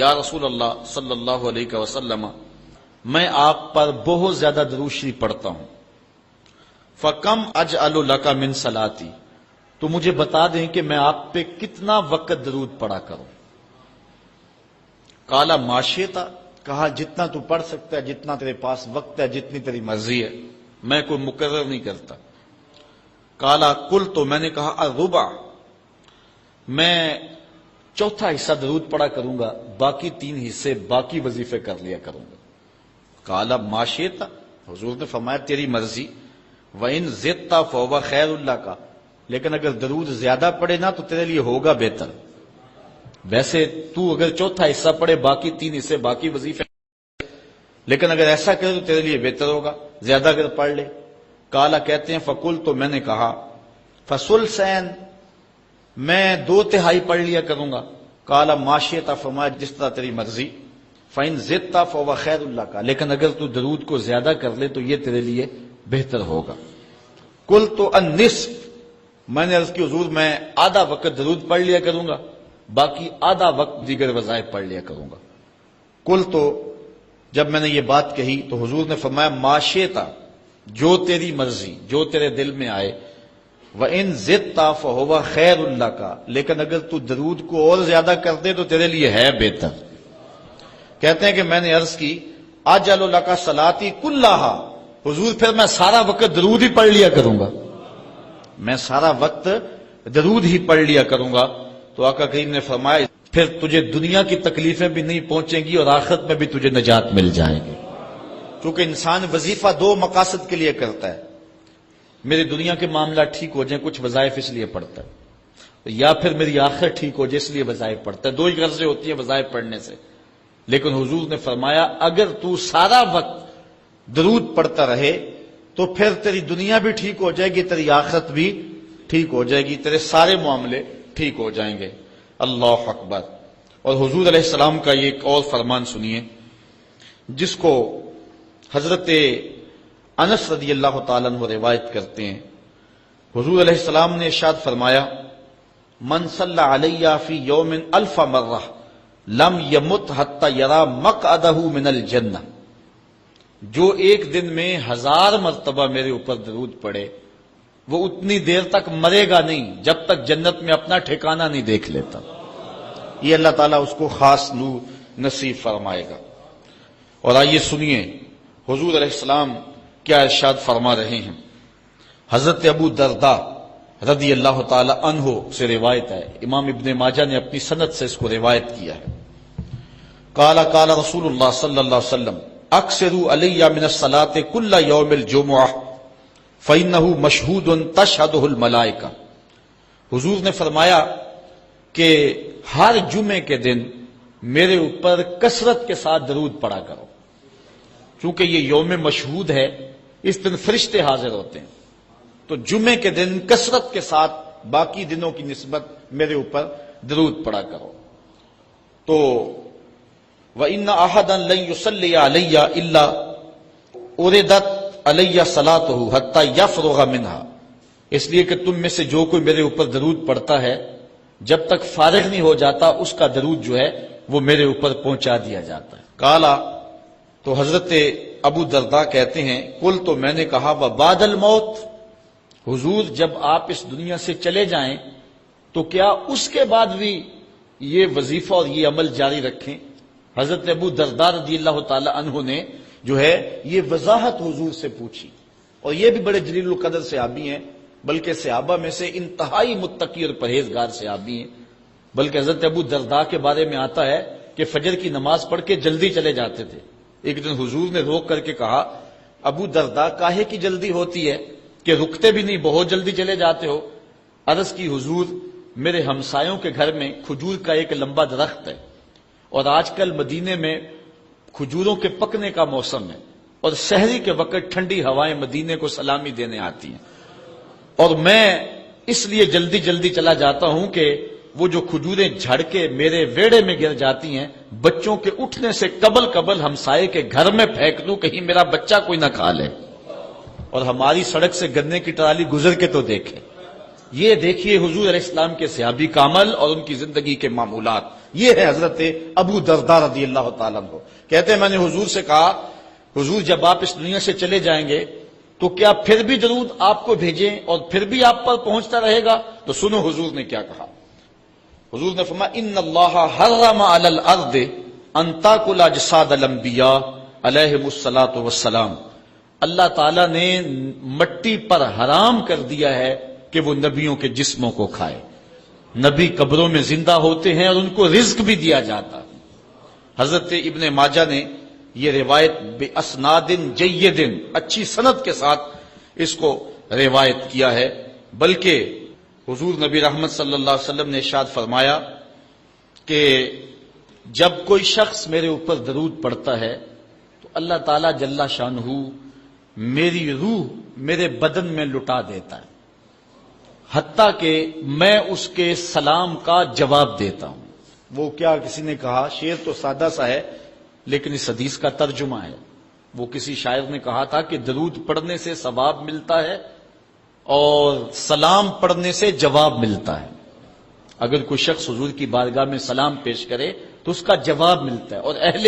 [SPEAKER 1] یا رسول اللہ صلی اللہ علیہ وسلم میں آپ پر بہت زیادہ درود شریف پڑھتا ہوں، فکم اجعل لک من صلاتی، تو مجھے بتا دیں کہ میں آپ پہ کتنا وقت درود پڑھا کروں۔ قال ما شئت، کہا جتنا تو پڑھ سکتا ہے، جتنا تیرے پاس وقت ہے، جتنی تیری مرضی ہے، میں کوئی مقرر نہیں کرتا۔ قال قلت، تو میں نے کہا الربع، میں چوتھا حصہ درود پڑھا کروں گا، باقی 3 حصے باقی وظیفے کر لیا کروں گا۔ قال ما شئت، حضور نے فرمایا تیری مرضی، وَإِن زِدْتَ فَهُوَ خَيْرٌ لَكَ، لیکن اگر درود زیادہ پڑھے نا تو تیرے لیے ہوگا بہتر۔ ویسے تو اگر چوتھا حصہ پڑھے باقی 3 حصے باقی وظیفے، لیکن اگر ایسا کرے تو تیرے لیے بہتر ہوگا، زیادہ اگر پڑھ لے۔ کالا کہتے ہیں فقل، تو میں نے کہا فثلثین، میں 2/3 پڑھ لیا کروں گا۔ کالا ما شئت، فرمایا جس طرح تیری مرضی۔ فَإِن زِدْتَ فَهُوَ خَيْرٌ لَكَ، لیکن اگر تو درود کو زیادہ کر لے تو یہ تیرے لیے بہتر ہوگا۔ قلت النصف، میں نے عرض کی حضور میں آدھا وقت درود پڑھ لیا کروں گا، باقی آدھا وقت دیگر وظائف پڑھ لیا کروں گا۔ قلت، جب میں نے یہ بات کہی تو حضور نے فرمایا ما شئت، جو تیری مرضی، جو تیرے دل میں آئے۔ وَإِن زِدْتَ فَهُوَ خَيْرٌ لَكَ، لیکن اگر تو درود کو اور زیادہ کر دے تو تیرے لیے ہے بہتر۔ کہتے ہیں کہ میں نے عرض کی اجعل لک صلاتی کلھا، حضور پھر میں سارا وقت درود ہی پڑھ لیا کروں گا، میں سارا وقت درود ہی پڑھ لیا کروں گا۔ تو آقا کریم نے فرمایا پھر تجھے دنیا کی تکلیفیں بھی نہیں پہنچیں گی اور آخرت میں بھی تجھے نجات مل جائے گی، کیونکہ انسان وظیفہ 2 مقاصد کے لیے کرتا ہے، میری دنیا کے معاملات ٹھیک ہو جائیں کچھ وظائف اس لیے پڑھتا ہے، یا پھر میری آخرت ٹھیک ہو جائے اس لیے وظائف پڑھتا ہے۔ 2 ہی غرضیں ہوتی ہیں وظائف پڑھنے سے، لیکن حضور نے فرمایا اگر تو سارا وقت درود پڑھتا رہے تو پھر تیری دنیا بھی ٹھیک ہو جائے گی، تیری آخرت بھی ٹھیک ہو جائے گی، تیرے سارے معاملے ٹھیک ہو جائیں گے۔ اللہ اکبر۔ اور حضور علیہ السلام کا یہ ایک اور فرمان سنیے جس کو حضرت انس رضی اللہ تعالیٰ عنہ روایت کرتے ہیں۔ حضور علیہ السلام نے ارشاد فرمایا من صلی علی فی یوم 1000 مرہ لم یمت حتی یری مقعدہ من الجنہ، جو ایک دن میں 1000 مرتبہ میرے اوپر درود پڑے وہ اتنی دیر تک مرے گا نہیں جب تک جنت میں اپنا ٹھکانہ نہیں دیکھ لیتا۔ یہ اللہ تعالیٰ اس کو خاص نور نصیب فرمائے گا۔ اور آئیے سنیے حضور علیہ السلام کیا ارشاد فرما رہے ہیں۔ حضرت ابو درداء رضی اللہ تعالی عنہ سے روایت ہے، امام ابن ماجہ نے اپنی سند سے اس کو روایت کیا ہے۔ قال قال رسول اللہ صلی اللہ علیہ وسلم اکثروا علی من الصلاۃ کل یوم الجمعہ فإنہ مشہود تشہدہ الملائکہ۔ حضور نے فرمایا کہ ہر جمعے کے دن میرے اوپر کثرت کے ساتھ درود پڑا کرو، چونکہ یہ یوم مشہود ہے، اس دن فرشتے حاضر ہوتے ہیں، تو جمعے کے دن کثرت کے ساتھ باقی دنوں کی نسبت میرے اوپر درود پڑا کرو۔ تو وَإِنَّ أَحَدًا لَن يُصَلِّيَ عَلَيَّ إِلَّا أُرِدَتْ عَلَيَّ صَلَاتُهُ حَتَّى يَفْرُغَ مِنْهَا، اس لیے کہ تم میں سے جو کوئی میرے اوپر درود پڑتا ہے جب تک فارغ نہیں ہو جاتا اس کا درود جو ہے وہ میرے اوپر پہنچا دیا جاتا ہے۔ کالا، تو حضرت ابو درداء کہتے ہیں کل تو میں نے کہا وبعد الموت، حضور جب آپ اس دنیا سے چلے جائیں تو کیا اس کے بعد بھی یہ وظیفہ اور یہ عمل جاری رکھیں؟ حضرت ابو درداء رضی اللہ تعالی عنہ نے جو ہے یہ وضاحت حضور سے پوچھی، اور یہ بھی بڑے جلیل القدر صحابی ہیں، بلکہ صحابہ میں سے انتہائی متقی اور پرہیزگار صحابی ہیں۔ بلکہ حضرت ابو درداء کے بارے میں آتا ہے کہ فجر کی نماز پڑھ کے جلدی چلے جاتے تھے۔ ایک دن حضور نے روک کر کے کہا ابو درداء کاہے کی جلدی ہوتی ہے کہ رکتے بھی نہیں، بہت جلدی چلے جاتے ہو؟ عرض کی حضور میرے ہمسایوں کے گھر میں کھجور کا ایک لمبا درخت ہے، اور آج کل مدینے میں کھجوروں کے پکنے کا موسم ہے، اور سحری کے وقت ٹھنڈی ہوائیں مدینے کو سلامی دینے آتی ہیں، اور میں اس لیے جلدی جلدی چلا جاتا ہوں کہ وہ جو کھجوریں جھڑ کے میرے ویڑے میں گر جاتی ہیں بچوں کے اٹھنے سے قبل ہمسائے کے گھر میں پھینک دوں، کہیں میرا بچہ کوئی نہ کھا لے۔ اور ہماری سڑک سے گنے کی ٹرالی گزر کے تو دیکھے۔ یہ دیکھیے حضور علیہ السلام کے صحابی کا عمل اور ان کی زندگی کے معمولات۔ یہ ہے حضرت ابو درداء رضی اللہ تعالیٰ عنہ، کہتے ہیں میں نے حضور سے کہا حضور جب آپ اس دنیا سے چلے جائیں گے تو کیا پھر بھی درود آپ کو بھیجیں اور پھر بھی آپ پر پہنچتا رہے گا؟ تو سنو حضور نے کیا کہا۔ حضور نے فرمایا ان اللہ حرم علی الارض ان تاکل اجساد الانبیاء علیہم الصلاۃ والسلام، اللہ تعالیٰ نے مٹی پر حرام کر دیا ہے کہ وہ نبیوں کے جسموں کو کھائے۔ نبی قبروں میں زندہ ہوتے ہیں اور ان کو رزق بھی دیا جاتا ہے۔ حضرت ابن ماجہ نے یہ روایت بے اسناد جید، اچھی سند کے ساتھ اس کو روایت کیا ہے، بلکہ حضور نبی رحمت صلی اللہ علیہ وسلم نے ارشاد فرمایا کہ جب کوئی شخص میرے اوپر درود پڑھتا ہے تو اللہ تعالیٰ جل شانہ میری روح میرے بدن میں لٹا دیتا ہے، حتیٰ کہ میں اس کے سلام کا جواب دیتا ہوں۔ وہ کیا کسی نے کہا، شعر تو سادہ سا ہے لیکن اس حدیث کا ترجمہ ہے۔ وہ کسی شاعر نے کہا تھا کہ درود پڑھنے سے ثواب ملتا ہے اور سلام پڑھنے سے جواب ملتا ہے۔ اگر کوئی شخص حضور کی بارگاہ میں سلام پیش کرے تو اس کا جواب ملتا ہے، اور اہل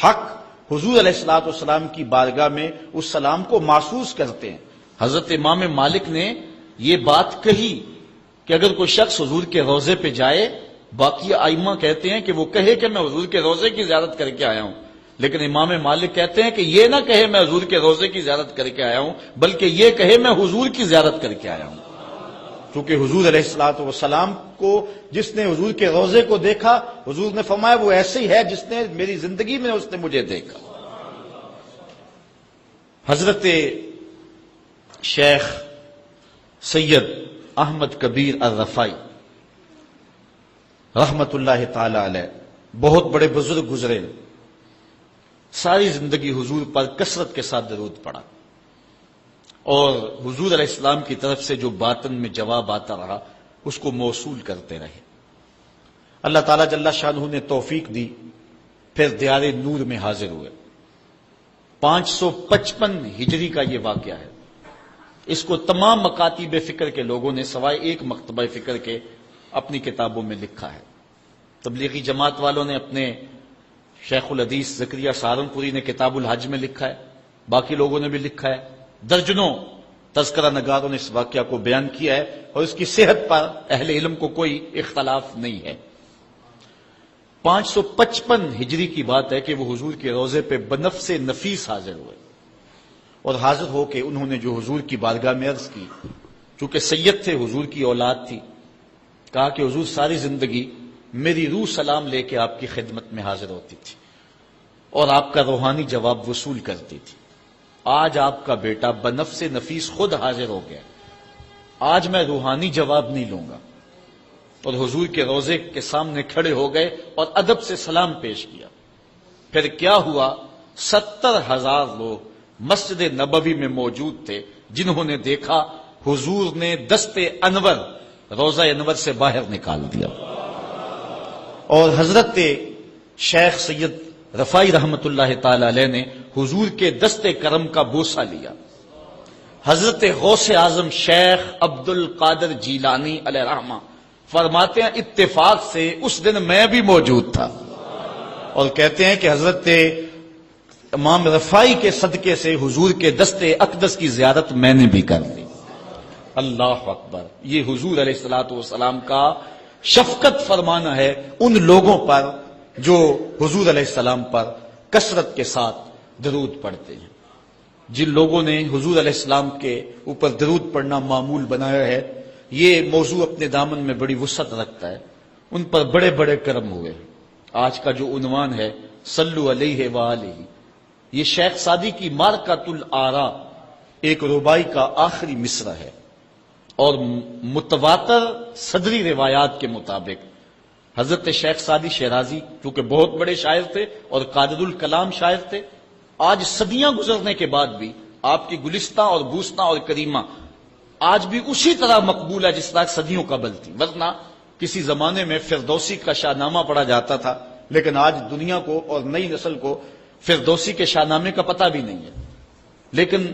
[SPEAKER 1] حق حضور علیہ الصلوۃ والسلام کی بارگاہ میں اس سلام کو محسوس کرتے ہیں۔ حضرت امام مالک نے یہ بات کہی کہ اگر کوئی شخص حضور کے روضے پہ جائے، باقی ائمہ کہتے ہیں کہ وہ کہے کہ میں حضور کے روضے کی زیارت کر کے آیا ہوں، لیکن امام مالک کہتے ہیں کہ یہ نہ کہے میں حضور کے روضے کی زیارت کر کے آیا ہوں، بلکہ یہ کہے میں حضور کی زیارت کر کے آیا ہوں۔ کیونکہ حضور علیہ الصلوۃ والسلام کو جس نے حضور کے روضے کو دیکھا، حضور نے فرمایا وہ ایسے ہی ہے جس نے میری زندگی میں اس نے مجھے دیکھا۔ حضرت شیخ سید احمد کبیر الرفائی رحمت اللہ تعالی علیہ بہت بڑے بزرگ گزرے، ساری زندگی حضور پر کثرت کے ساتھ درود پڑا، اور حضور علیہ السلام کی طرف سے جو باطن میں جواب آتا رہا اس کو موصول کرتے رہے۔ اللہ تعالیٰ جل شانہ نے توفیق دی، پھر دیار نور میں حاضر ہوئے۔ 555 ہجری کا یہ واقعہ ہے۔ اس کو تمام مکاتب فکر کے لوگوں نے سوائے ایک مکتبہ فکر کے اپنی کتابوں میں لکھا ہے۔ تبلیغی جماعت والوں نے اپنے شیخ الحدیث زکریا سہارنپوری نے کتاب الحج میں لکھا ہے، باقی لوگوں نے بھی لکھا ہے، درجنوں تذکرہ نگاروں نے اس واقعہ کو بیان کیا ہے، اور اس کی صحت پر اہل علم کو کوئی اختلاف نہیں ہے۔ 555 ہجری کی بات ہے کہ وہ حضور کے روضے پہ بنفس نفیس حاضر ہوئے، اور حاضر ہو کے انہوں نے جو حضور کی بارگاہ میں عرض کی، چونکہ سید تھے، حضور کی اولاد تھی، کہا کہ حضور ساری زندگی میری روح سلام لے کے آپ کی خدمت میں حاضر ہوتی تھی اور آپ کا روحانی جواب وصول کرتی تھی۔ آج آپ کا بیٹا بنفس نفیس خود حاضر ہو گیا، آج میں روحانی جواب نہیں لوں گا، اور حضور کے روضے کے سامنے کھڑے ہو گئے اور ادب سے سلام پیش کیا۔ پھر کیا ہوا، 70,000 لوگ مسجد نبوی میں موجود تھے جنہوں نے دیکھا حضور نے دست انور روضہ انور سے باہر نکال دیا، اور حضرت شیخ سید رفاعی رحمت اللہ تعالی علیہ نے حضور کے دست کرم کا بوسہ لیا۔ حضرت غوث اعظم شیخ عبد القادر جیلانی علیہ رحمہ فرماتے ہیں اتفاق سے اس دن میں بھی موجود تھا، اور کہتے ہیں کہ حضرت امام رفاعی کے صدقے سے حضور کے دست اقدس کی زیارت میں نے بھی کر دی۔ اللہ اکبر، یہ حضور علیہ الصلوۃ والسلام کا شفقت فرمانا ہے ان لوگوں پر جو حضور علیہ السلام پر کثرت کے ساتھ درود پڑھتے ہیں۔ جن لوگوں نے حضور علیہ السلام کے اوپر درود پڑھنا معمول بنایا ہے، یہ موضوع اپنے دامن میں بڑی وسعت رکھتا ہے، ان پر بڑے بڑے کرم ہوئے۔ آج کا جو عنوان ہے صلو علیہ وآلہ، یہ شیخ سعدی کی مارکۃ الآراء ایک ربائی کا آخری مصرع ہے، اور متواتر صدری روایات کے مطابق حضرت شیخ سعدی شیرازی چونکہ بہت بڑے شاعر تھے اور قادر الکلام شاعر تھے، آج صدیاں گزرنے کے بعد بھی آپ کی گلستہ اور بوستہ اور کریمہ آج بھی اسی طرح مقبول ہے جس طرح صدیوں قبل تھی، ورنہ کسی زمانے میں فردوسی کا شاہ نامہ پڑھا جاتا تھا، لیکن آج دنیا کو اور نئی نسل کو فردوسی کے شاہ نامے کا پتہ بھی نہیں ہے۔ لیکن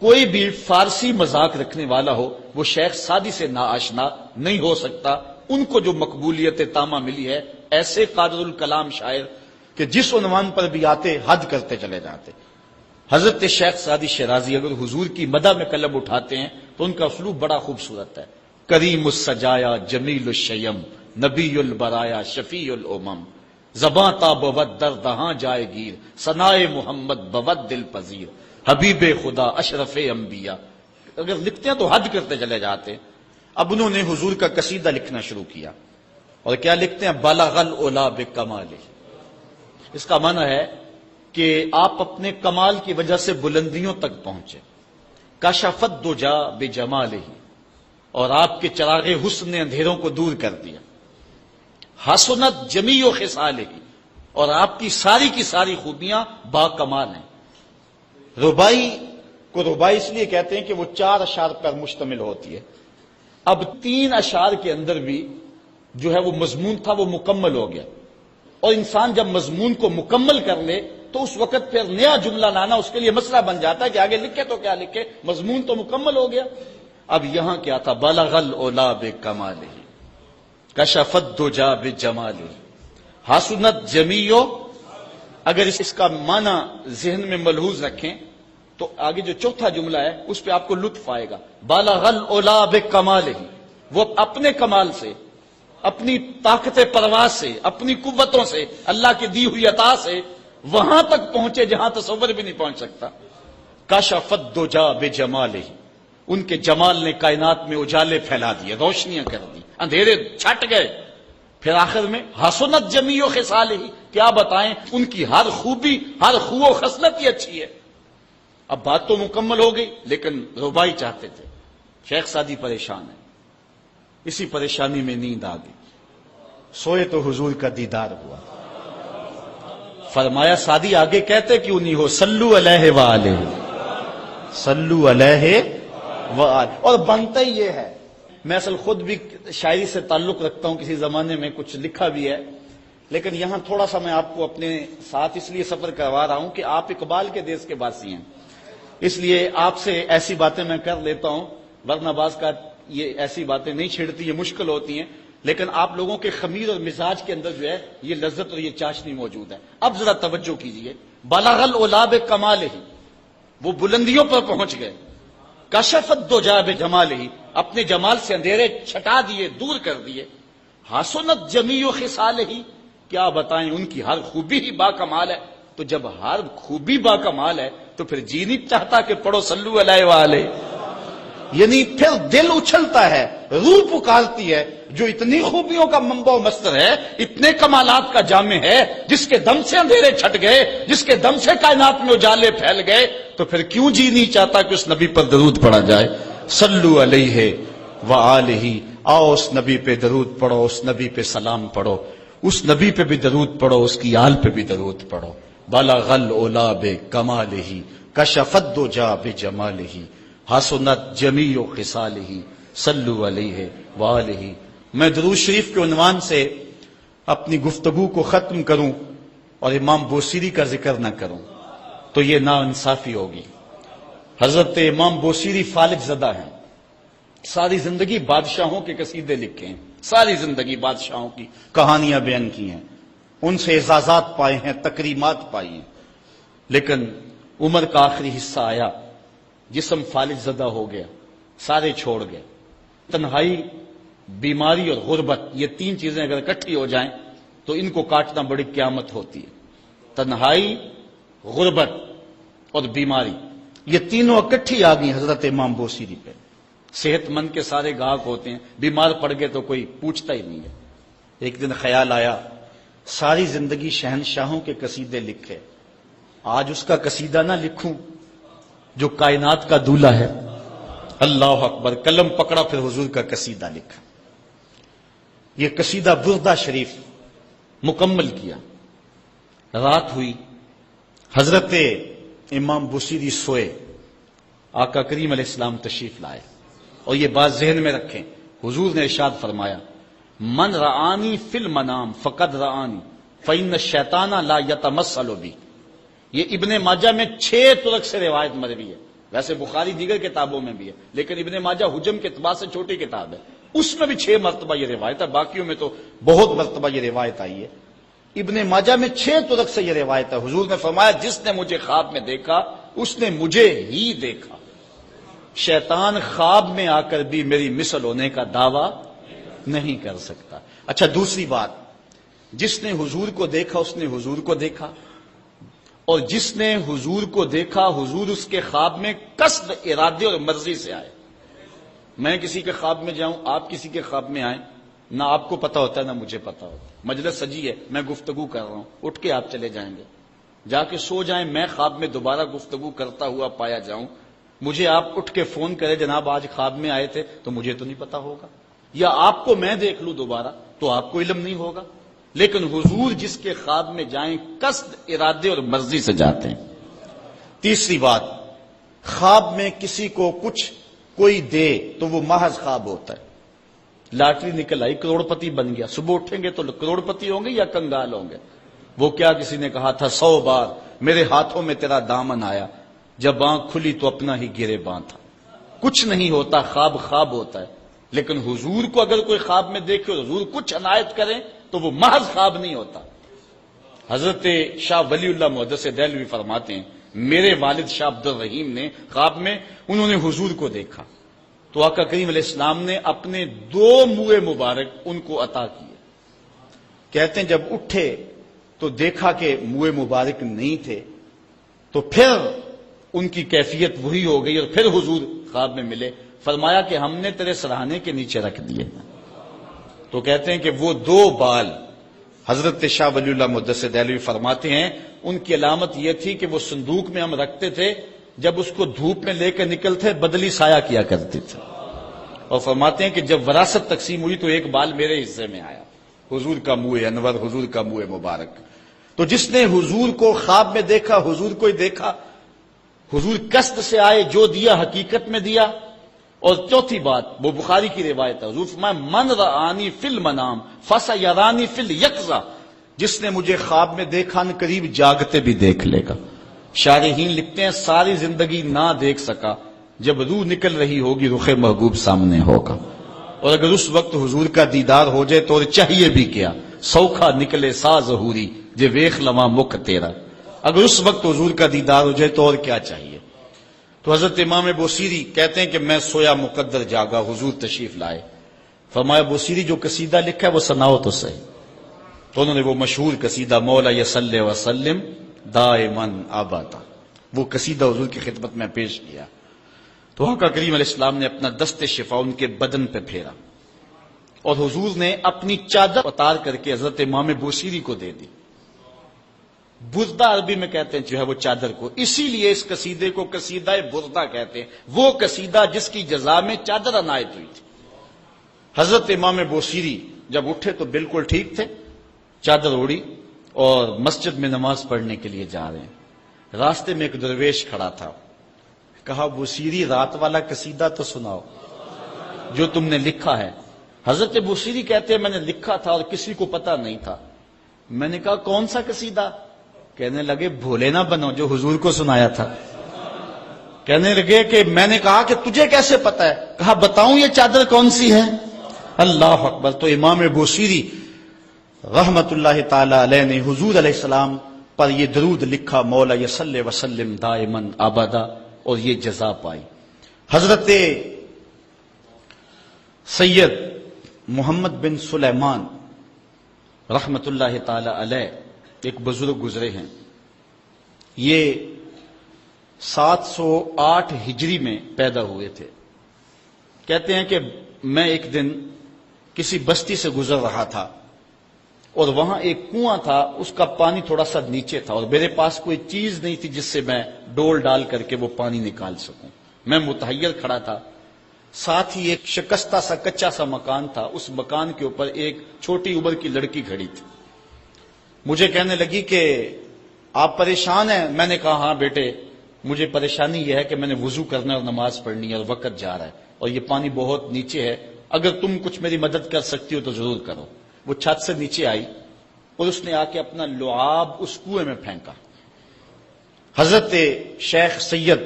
[SPEAKER 1] کوئی بھی فارسی مذاق رکھنے والا ہو وہ شیخ سعدی سے ناآشنا نہیں ہو سکتا۔ ان کو جو مقبولیت تامہ ملی ہے، ایسے قادر الکلام شاعر کہ جس عنوان پر بھی آتے حد کرتے چلے جاتے۔ حضرت شیخ سعدی شیرازی اگر حضور کی مدح میں قلم اٹھاتے ہیں تو ان کا اسلوب بڑا خوبصورت ہے۔ کریم السجایا جمیل الشیم نبی البرایا شفیع الامم، زباں تا بود در دہاں جائے گیر ثنائے محمد بود دل پذیر، حبیب خدا اشرف انبیاء۔ اگر لکھتے ہیں تو حد کرتے چلے جاتے۔ اب انہوں نے حضور کا قصیدہ لکھنا شروع کیا، اور کیا لکھتے ہیں، بلغ العلا بکمالہ۔ اس کا معنی ہے کہ آپ اپنے کمال کی وجہ سے بلندیوں تک پہنچے۔ کشف الدجا بجمالہ، اور آپ کے چراغ حسن نے اندھیروں کو دور کر دیا۔ حسنت جمیع خصالہ، اور آپ کی ساری خوبیاں با کمال ہیں۔ ربائی کو ربائی اس لیے کہتے ہیں کہ وہ 4 اشعار پر مشتمل ہوتی ہے۔ اب 3 اشعار کے اندر بھی جو ہے وہ مضمون تھا وہ مکمل ہو گیا، اور انسان جب مضمون کو مکمل کر لے تو اس وقت پھر نیا جملہ لانا اس کے لیے مسئلہ بن جاتا ہے کہ آگے لکھے تو کیا لکھے، مضمون تو مکمل ہو گیا۔ اب یہاں کیا تھا، بلغ العلا بکمالہ کشف الدجا بجمالہ حسنت جمیع۔ اگر اس کا معنی ذہن میں ملحوظ رکھیں تو آگے جو چوتھا جملہ ہے اس پہ آپ کو لطف آئے گا، بلغ العلا بکمالہ، وہ اپنے کمال سے، اپنی طاقت پرواز سے، اپنی قوتوں سے، اللہ کی دی ہوئی عطا سے وہاں تک پہنچے جہاں تصور بھی نہیں پہنچ سکتا۔ کشف الدجا بجمالہ، ان کے جمال نے کائنات میں اجالے پھیلا دیے، روشنیاں کر دی، اندھیرے چھٹ گئے۔ پھر آخر میں حسنت جمیع خصالہ، کیا بتائیں، ان کی ہر خوبی، ہر خو و خصلت ہی اچھی ہے۔ اب بات تو مکمل ہو گئی، لیکن ربائی چاہتے تھے، شیخ سعدی پریشان ہے، اسی پریشانی میں نیند آ گئی، سوئے تو حضور کا دیدار ہوا۔ فرمایا سعدی آگے کہتے کیوں نہیں ہو، صلو علیہ وآلہ، صلو علیہ وآلہ، اور بنتا ہی یہ ہے۔ میں اصل خود بھی شاعری سے تعلق رکھتا ہوں، کسی زمانے میں کچھ لکھا بھی ہے، لیکن یہاں تھوڑا سا میں آپ کو اپنے ساتھ اس لیے سفر کروا رہا ہوں کہ آپ اقبال کے دیس کے باسی ہیں، اس لیے آپ سے ایسی باتیں میں کر لیتا ہوں، ورنہ بعض کا یہ ایسی باتیں نہیں چھیڑتی، یہ مشکل ہوتی ہیں، لیکن آپ لوگوں کے خمیر اور مزاج کے اندر جو ہے یہ لذت اور یہ چاشنی موجود ہے۔ اب ذرا توجہ کیجئے، بلغ العلا بکمالہ، وہ بلندیوں پر پہنچ گئے۔ کشف الدجا بجمالہ، اپنے جمال سے اندھیرے چھٹا دیے، دور کر دیے۔ حسنت جمیع خصالہ، کیا بتائیں، ان کی ہر خوبی ہی با کمال ہے۔ تو جب ہر خوبی با کمال ہے تو پھر جی نہیں چاہتا کہ پڑھو صلو علیہ وآلہ، یعنی پھر دل اچھلتا ہے، روح پکارتی ہے، جو اتنی خوبیوں کا منبع و مصدر ہے، اتنے کمالات کا جامع ہے، جس کے دم سے اندھیرے چھٹ گئے، جس کے دم سے کائنات میں اجالے پھیل گئے، تو پھر کیوں جی نہیں چاہتا کہ اس نبی پر درود پڑھا جائے، صلو علیہ وآلہ، آؤ اس نبی پہ درود پڑھو، اس نبی پہ سلام پڑھو، اس نبی پہ بھی درود پڑھو، اس کی آل پہ بھی درود پڑھو۔ بلغ العلا بکمالہ کشف الدجی بجمالہ حسنت جمیع خصالہ صلوا علیہ وآلہ۔ میں درود شریف کے عنوان سے اپنی گفتگو کو ختم کروں اور امام بوصیری کا ذکر نہ کروں تو یہ ناانصافی ہوگی۔ حضرت امام بوصیری فالج زدہ ہیں، ساری زندگی بادشاہوں کے قصیدے لکھے ہیں، ساری زندگی بادشاہوں کی کہانیاں بیان کی ہیں، ان سے اعزازات پائے ہیں، تکریمات پائی ہیں، لیکن عمر کا آخری حصہ آیا، جسم فالج زدہ ہو گیا، سارے چھوڑ گئے۔ تنہائی، بیماری اور غربت، یہ تین چیزیں اگر اکٹھی ہو جائیں تو ان کو کاٹنا بڑی قیامت ہوتی ہے۔ تنہائی، غربت اور بیماری، یہ تینوں اکٹھی آ گئی حضرت امام بوصیری پہ۔ صحت مند کے سارے گاہک ہوتے ہیں، بیمار پڑ گئے تو کوئی پوچھتا ہی نہیں ہے۔ ایک دن خیال آیا، ساری زندگی شہنشاہوں کے قصیدے لکھے، آج اس کا قصیدہ نہ لکھوں جو کائنات کا دولہ ہے۔ اللہ اکبر، قلم پکڑا، پھر حضور کا قصیدہ لکھا۔ یہ قصیدہ بردہ شریف مکمل کیا۔ رات ہوئی، حضرت امام بوصیری سوئے، آقا کریم علیہ السلام تشریف لائے، اور یہ بات ذہن میں رکھیں، حضور نے ارشاد فرمایا من رآنی فی المنام فقد رآنی فإن الشیطان لا یتمثل بی۔ یہ ابن ماجہ میں 6 طرق سے روایت مروی ہے، ویسے بخاری دیگر کتابوں میں بھی ہے، لیکن ابن ماجہ حجم کے اعتبار سے چھوٹی کتاب ہے، اس میں بھی 6 مرتبہ یہ روایت ہے، باقیوں میں تو بہت مرتبہ یہ روایت آئی ہے۔ ابن ماجہ میں 6 طرق سے یہ روایت ہے۔ حضور نے فرمایا جس نے مجھے خواب میں دیکھا اس نے مجھے ہی دیکھا، شیطان خواب میں آ کر بھی میری مثل ہونے کا دعویٰ نہیں کر سکتا۔ اچھا، دوسری بات، جس نے حضور کو دیکھا اس نے حضور کو دیکھا، اور جس نے حضور کو دیکھا حضور اس کے خواب میں قصد، ارادے اور مرضی سے آئے۔ میں کسی کے خواب میں جاؤں، آپ کسی کے خواب میں آئیں، نہ آپ کو پتا ہوتا ہے نہ مجھے پتا ہوتا ہے۔ مجلس سجی ہے، میں گفتگو کر رہا ہوں، اٹھ کے آپ چلے جائیں گے، جا کے سو جائیں، میں خواب میں دوبارہ گفتگو کرتا ہوا پایا جاؤں، مجھے آپ اٹھ کے فون کرے جناب آج خواب میں آئے تھے، تو مجھے تو نہیں پتا ہوگا، یا آپ کو میں دیکھ لوں دوبارہ تو آپ کو علم نہیں ہوگا، لیکن حضور جس کے خواب میں جائیں قصد، ارادے اور مرضی سے جاتے ہیں۔ تیسری بات، خواب میں کسی کو کچھ کوئی دے تو وہ محض خواب ہوتا ہے۔ لاٹری نکل آئی، کروڑ پتی بن گیا، صبح اٹھیں گے تو کروڑ پتی ہوں گے یا کنگال ہوں گے؟ وہ کیا کسی نے کہا تھا 100 بار میرے ہاتھوں میں تیرا دامن آیا، جب آنکھ کھلی تو اپنا ہی گریباں تھا۔ کچھ نہیں ہوتا، خواب خواب ہوتا ہے، لیکن حضور کو اگر کوئی خواب میں دیکھے اور حضور کچھ عنایت کریں تو وہ محض خواب نہیں ہوتا۔ حضرت شاہ ولی اللہ محدث دہلوی فرماتے ہیں میرے والد شاہ عبد الرحیم نے خواب میں انہوں نے حضور کو دیکھا تو آقا کریم علیہ السلام نے اپنے 2 منہ مبارک ان کو عطا کیے۔ کہتے ہیں جب اٹھے تو دیکھا کہ منہ مبارک نہیں تھے، تو پھر ان کی کیفیت وہی ہو گئی اور پھر حضور خواب میں ملے، فرمایا کہ ہم نے تیرے سرہانے کے نیچے رکھ دیے۔ تو کہتے ہیں کہ وہ 2 بال حضرت شاہ ولی اللہ محدث دہلوی فرماتے ہیں ان کی علامت یہ تھی کہ وہ صندوق میں ہم رکھتے تھے، جب اس کو دھوپ میں لے کے نکلتے بدلی سایہ کیا کرتے تھے، اور فرماتے ہیں کہ جب وراثت تقسیم ہوئی تو 1 بال میرے حصے میں آیا، حضور کا منہ انور، حضور کا منہ مبارک۔ تو جس نے حضور کو خواب میں دیکھا حضور کو ہی دیکھا، حضور قصد سے آئے، جو دیا حقیقت میں دیا۔ اور چوتھی بات، وہ بخاری کی روایت ہے، حضور فرمایا من رآنی فی المنام فسیرانی فی الیقظہ، جس نے مجھے خواب میں دیکھا ان قریب جاگتے بھی دیکھ لے گا۔ شارحین لکھتے ہیں ساری زندگی نہ دیکھ سکا، جب روح نکل رہی ہوگی رخ محبوب سامنے ہوگا، اور اگر اس وقت حضور کا دیدار ہو جائے تو چاہیے بھی کیا، سوکھا نکلے سا ظہوری جے ویخ لواں مکھ تیرا، اگر اس وقت حضور کا دیدار ہو جائے تو اور کیا چاہیے۔ تو حضرت امام بوصیری کہتے ہیں کہ میں سویا مقدر جاگا، حضور تشریف لائے، فرمایا بوصیری جو قصیدہ لکھا ہے وہ سناؤ تو صحیح۔ تو انہوں نے وہ مشہور قصیدہ مولا یصلی وسلم دائما ابدا، وہ قصیدہ حضور کی خدمت میں پیش کیا۔ تو آقا کریم علیہ السلام نے اپنا دست شفا ان کے بدن پہ پھیرا، اور حضور نے اپنی چادر اتار کر کے حضرت امام بوصیری کو دے دی۔ بردہ عربی میں کہتے ہیں جو ہے وہ چادر کو، اسی لیے اس قصیدے کو قصیدہ بردہ کہتے ہیں، وہ قصیدہ جس کی جزا میں چادر عنایت ہوئی تھی۔ حضرت امام بوصیری جب اٹھے تو بالکل ٹھیک تھے، چادر اوڑی اور مسجد میں نماز پڑھنے کے لیے جا رہے ہیں۔ راستے میں ایک درویش کھڑا تھا، کہا بوصیری رات والا قصیدہ تو سناؤ جو تم نے لکھا ہے۔ حضرت بوصیری کہتے ہیں میں نے لکھا تھا اور کسی کو پتا نہیں تھا۔ میں نے کہا کون سا قصیدہ؟ کہنے لگے بھولے نہ بنو جو حضور کو سنایا تھا۔ کہنے لگے کہ میں نے کہا کہ تجھے کیسے پتا ہے؟ کہا بتاؤں یہ چادر کون سی ہے؟ اللہ اکبر۔ تو امام بوصیری رحمت اللہ تعالی علیہ نے حضور علیہ السلام پر یہ درود لکھا، مولا یصلی وسلم دائماً ابدا، اور یہ جزا پائی۔ حضرت سید محمد بن سلیمان رحمت اللہ تعالی علیہ ایک بزرگ گزرے ہیں، یہ 708 ہجری میں پیدا ہوئے تھے۔ کہتے ہیں کہ میں ایک دن کسی بستی سے گزر رہا تھا اور وہاں ایک کنواں تھا، اس کا پانی تھوڑا سا نیچے تھا اور میرے پاس کوئی چیز نہیں تھی جس سے میں ڈول ڈال کر کے وہ پانی نکال سکوں۔ میں متحیر کھڑا تھا، ساتھ ہی ایک شکستہ سا کچا سا مکان تھا، اس مکان کے اوپر ایک چھوٹی عمر کی لڑکی کھڑی تھی۔ مجھے کہنے لگی کہ آپ پریشان ہیں؟ میں نے کہا ہاں بیٹے، مجھے پریشانی یہ ہے کہ میں نے وضو کرنا ہے اور نماز پڑھنی ہے اور وقت جا رہا ہے اور یہ پانی بہت نیچے ہے، اگر تم کچھ میری مدد کر سکتی ہو تو ضرور کرو۔ وہ چھت سے نیچے آئی اور اس نے آ کے اپنا لعاب اس کنویں میں پھینکا۔ حضرت شیخ سید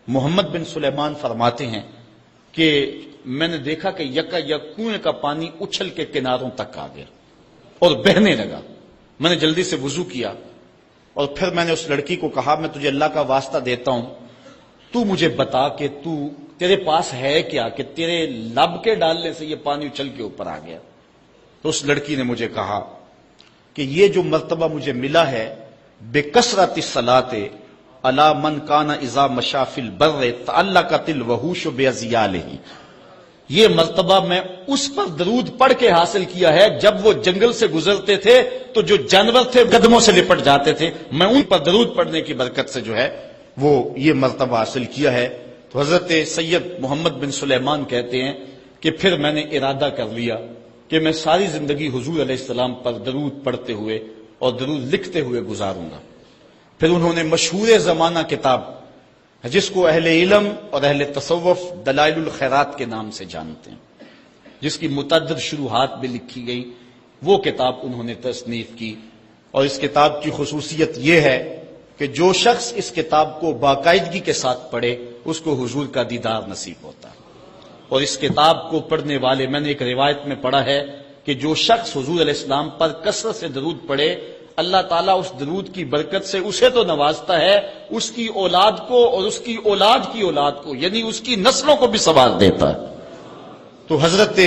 [SPEAKER 1] محمد بن سلیمان فرماتے ہیں کہ میں نے دیکھا کہ یکا یک کنویں کا پانی اچھل کے کناروں تک آ گیا اور بہنے لگا۔ میں نے جلدی سے وضو کیا اور پھر میں نے اس لڑکی کو کہا میں تجھے اللہ کا واسطہ دیتا ہوں، تو مجھے بتا کہ تیرے پاس ہے کیا کہ تیرے لب کے ڈالنے سے یہ پانی اچھل کے اوپر آ گیا؟ تو اس لڑکی نے مجھے کہا کہ یہ جو مرتبہ مجھے ملا ہے بکثرت الصلاۃ علی من کان اذا مشى فی البر تعلقت الوحوش باذیالہ، یہ مرتبہ میں اس پر درود پڑھ کے حاصل کیا ہے جب وہ جنگل سے گزرتے تھے تو جو جانور تھے قدموں سے لپٹ جاتے تھے، میں ان پر درود پڑھنے کی برکت سے جو ہے وہ یہ مرتبہ حاصل کیا ہے۔ تو حضرت سید محمد بن سلیمان کہتے ہیں کہ پھر میں نے ارادہ کر لیا کہ میں ساری زندگی حضور علیہ السلام پر درود پڑھتے ہوئے اور درود لکھتے ہوئے گزاروں گا۔ پھر انہوں نے مشہور زمانہ کتاب جس کو اہل علم اور اہل تصوف دلائل الخیرات کے نام سے جانتے ہیں، جس کی متعدد شروحات بھی لکھی گئی، وہ کتاب انہوں نے تصنیف کی۔ اور اس کتاب کی خصوصیت یہ ہے کہ جو شخص اس کتاب کو باقاعدگی کے ساتھ پڑھے اس کو حضور کا دیدار نصیب ہوتا ہے۔ اور اس کتاب کو پڑھنے والے، میں نے ایک روایت میں پڑھا ہے کہ جو شخص حضور علیہ السلام پر کثرت سے درود پڑھے اللہ تعالیٰ اس درود کی برکت سے اسے تو نوازتا ہے، اس کی اولاد کو اور اس کی اولاد کی اولاد کو، یعنی اس کی نسلوں کو بھی ثواب دیتا ہے۔ تو حضرت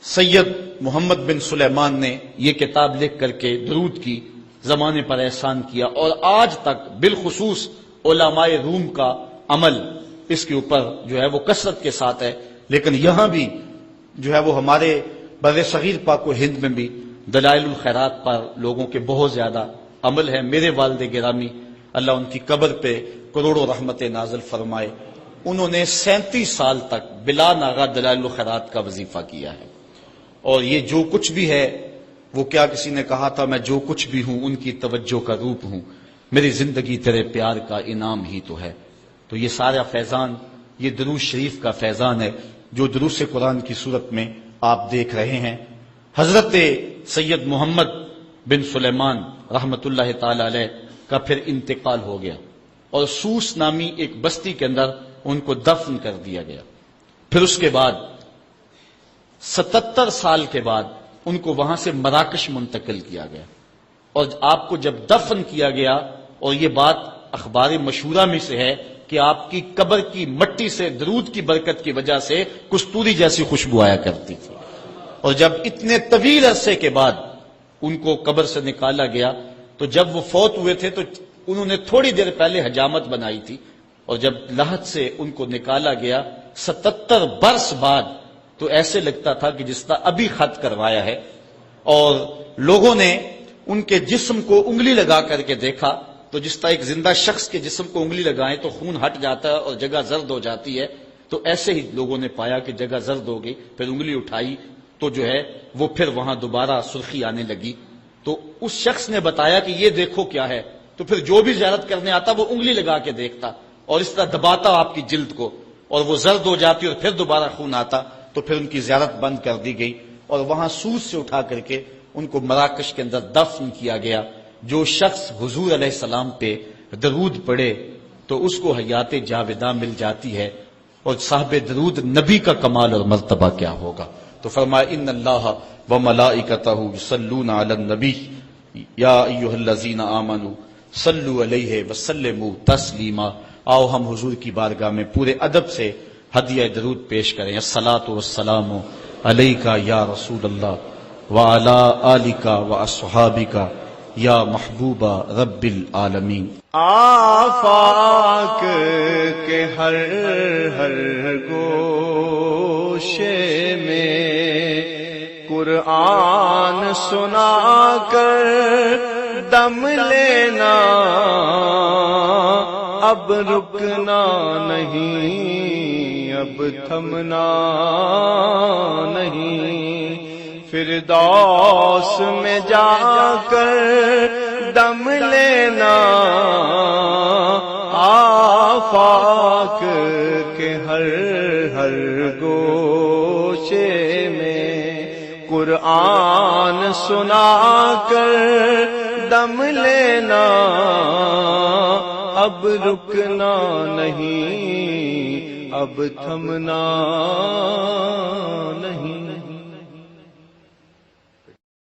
[SPEAKER 1] سید محمد بن سلیمان نے یہ کتاب لکھ کر کے درود کی زمانے پر احسان کیا، اور آج تک بالخصوص علماء روم کا عمل اس کے اوپر جو ہے وہ کثرت کے ساتھ ہے۔ لیکن یہاں بھی جو ہے وہ ہمارے بر صغیر پاک و ہند میں بھی دلائل الخیرات پر لوگوں کے بہت زیادہ عمل ہے۔ میرے والد گرامی اللہ ان کی قبر پہ کروڑوں رحمت نازل فرمائے، انہوں نے 37 سال تک بلا ناغہ دلائل الخیرات کا وظیفہ کیا ہے، اور یہ جو کچھ بھی ہے وہ کیا کسی نے کہا تھا میں جو کچھ بھی ہوں ان کی توجہ کا روپ ہوں، میری زندگی تیرے پیار کا انعام ہی تو ہے۔ تو یہ سارا فیضان یہ درود شریف کا فیضان ہے جو دروس قرآن کی صورت میں آپ دیکھ رہے ہیں۔ حضرت سید محمد بن سلیمان رحمت اللہ تعالی علیہ کا پھر انتقال ہو گیا اور سوس نامی ایک بستی کے اندر ان کو دفن کر دیا گیا۔ پھر اس کے بعد 77 سال کے بعد ان کو وہاں سے مراکش منتقل کیا گیا، اور آپ کو جب دفن کیا گیا، اور یہ بات اخبار مشہورہ میں سے ہے کہ آپ کی قبر کی مٹی سے درود کی برکت کی وجہ سے کستوری جیسی خوشبو آیا کرتی تھی، اور جب اتنے طویل عرصے کے بعد ان کو قبر سے نکالا گیا تو جب وہ فوت ہوئے تھے تو انہوں نے تھوڑی دیر پہلے حجامت بنائی تھی، اور جب لحد سے ان کو نکالا گیا 77 برس بعد تو ایسے لگتا تھا کہ جس طرح ابھی خط کروایا ہے، اور لوگوں نے ان کے جسم کو انگلی لگا کر کے دیکھا تو جس طرح ایک زندہ شخص کے جسم کو انگلی لگائیں تو خون ہٹ جاتا ہے اور جگہ زرد ہو جاتی ہے، تو ایسے ہی لوگوں نے پایا کہ جگہ زرد ہو گئی، پھر انگلی اٹھائی تو جو ہے وہ پھر وہاں دوبارہ سرخی آنے لگی. تو اس شخص نے بتایا کہ یہ دیکھو کیا ہے. تو پھر جو بھی زیارت کرنے آتا وہ انگلی لگا کے دیکھتا اور اس طرح دباتا آپ کی جلد کو، اور وہ زرد ہو جاتی اور پھر دوبارہ خون آتا. تو پھر ان کی زیارت بند کر دی گئی اور وہاں سوس سے اٹھا کر کے ان کو مراکش کے اندر دفن کیا گیا. جو شخص حضور علیہ السلام پہ درود پڑھے تو اس کو حیات جاوداں مل جاتی ہے، اور صاحب درود نبی کا کمال اور مرتبہ کیا ہوگا. تو فرمایا ان اللہ وملائکتہ یصلون علی النبی یا ایھا الذین آمنوا صلوا علیہ وسلموا تسلیما. آؤ ہم حضور کی بارگاہ میں پورے ادب سے ہدیہ درود پیش کریں. الصلاۃ والسلام علیک یا رسول اللہ وعلی آلک واصحابک یا محبوب رب العالمین.
[SPEAKER 2] آفاق کے ہر ہر گوشے میں قرآن سنا کر دم لینا، اب رکنا نہیں، اب تھمنا نہیں. فردوس میں جا کر دم لینا، آفاق کے ہر ہر گوشے میں قرآن سنا کر دم لینا، اب رکنا نہیں، اب تھمنا نہیں.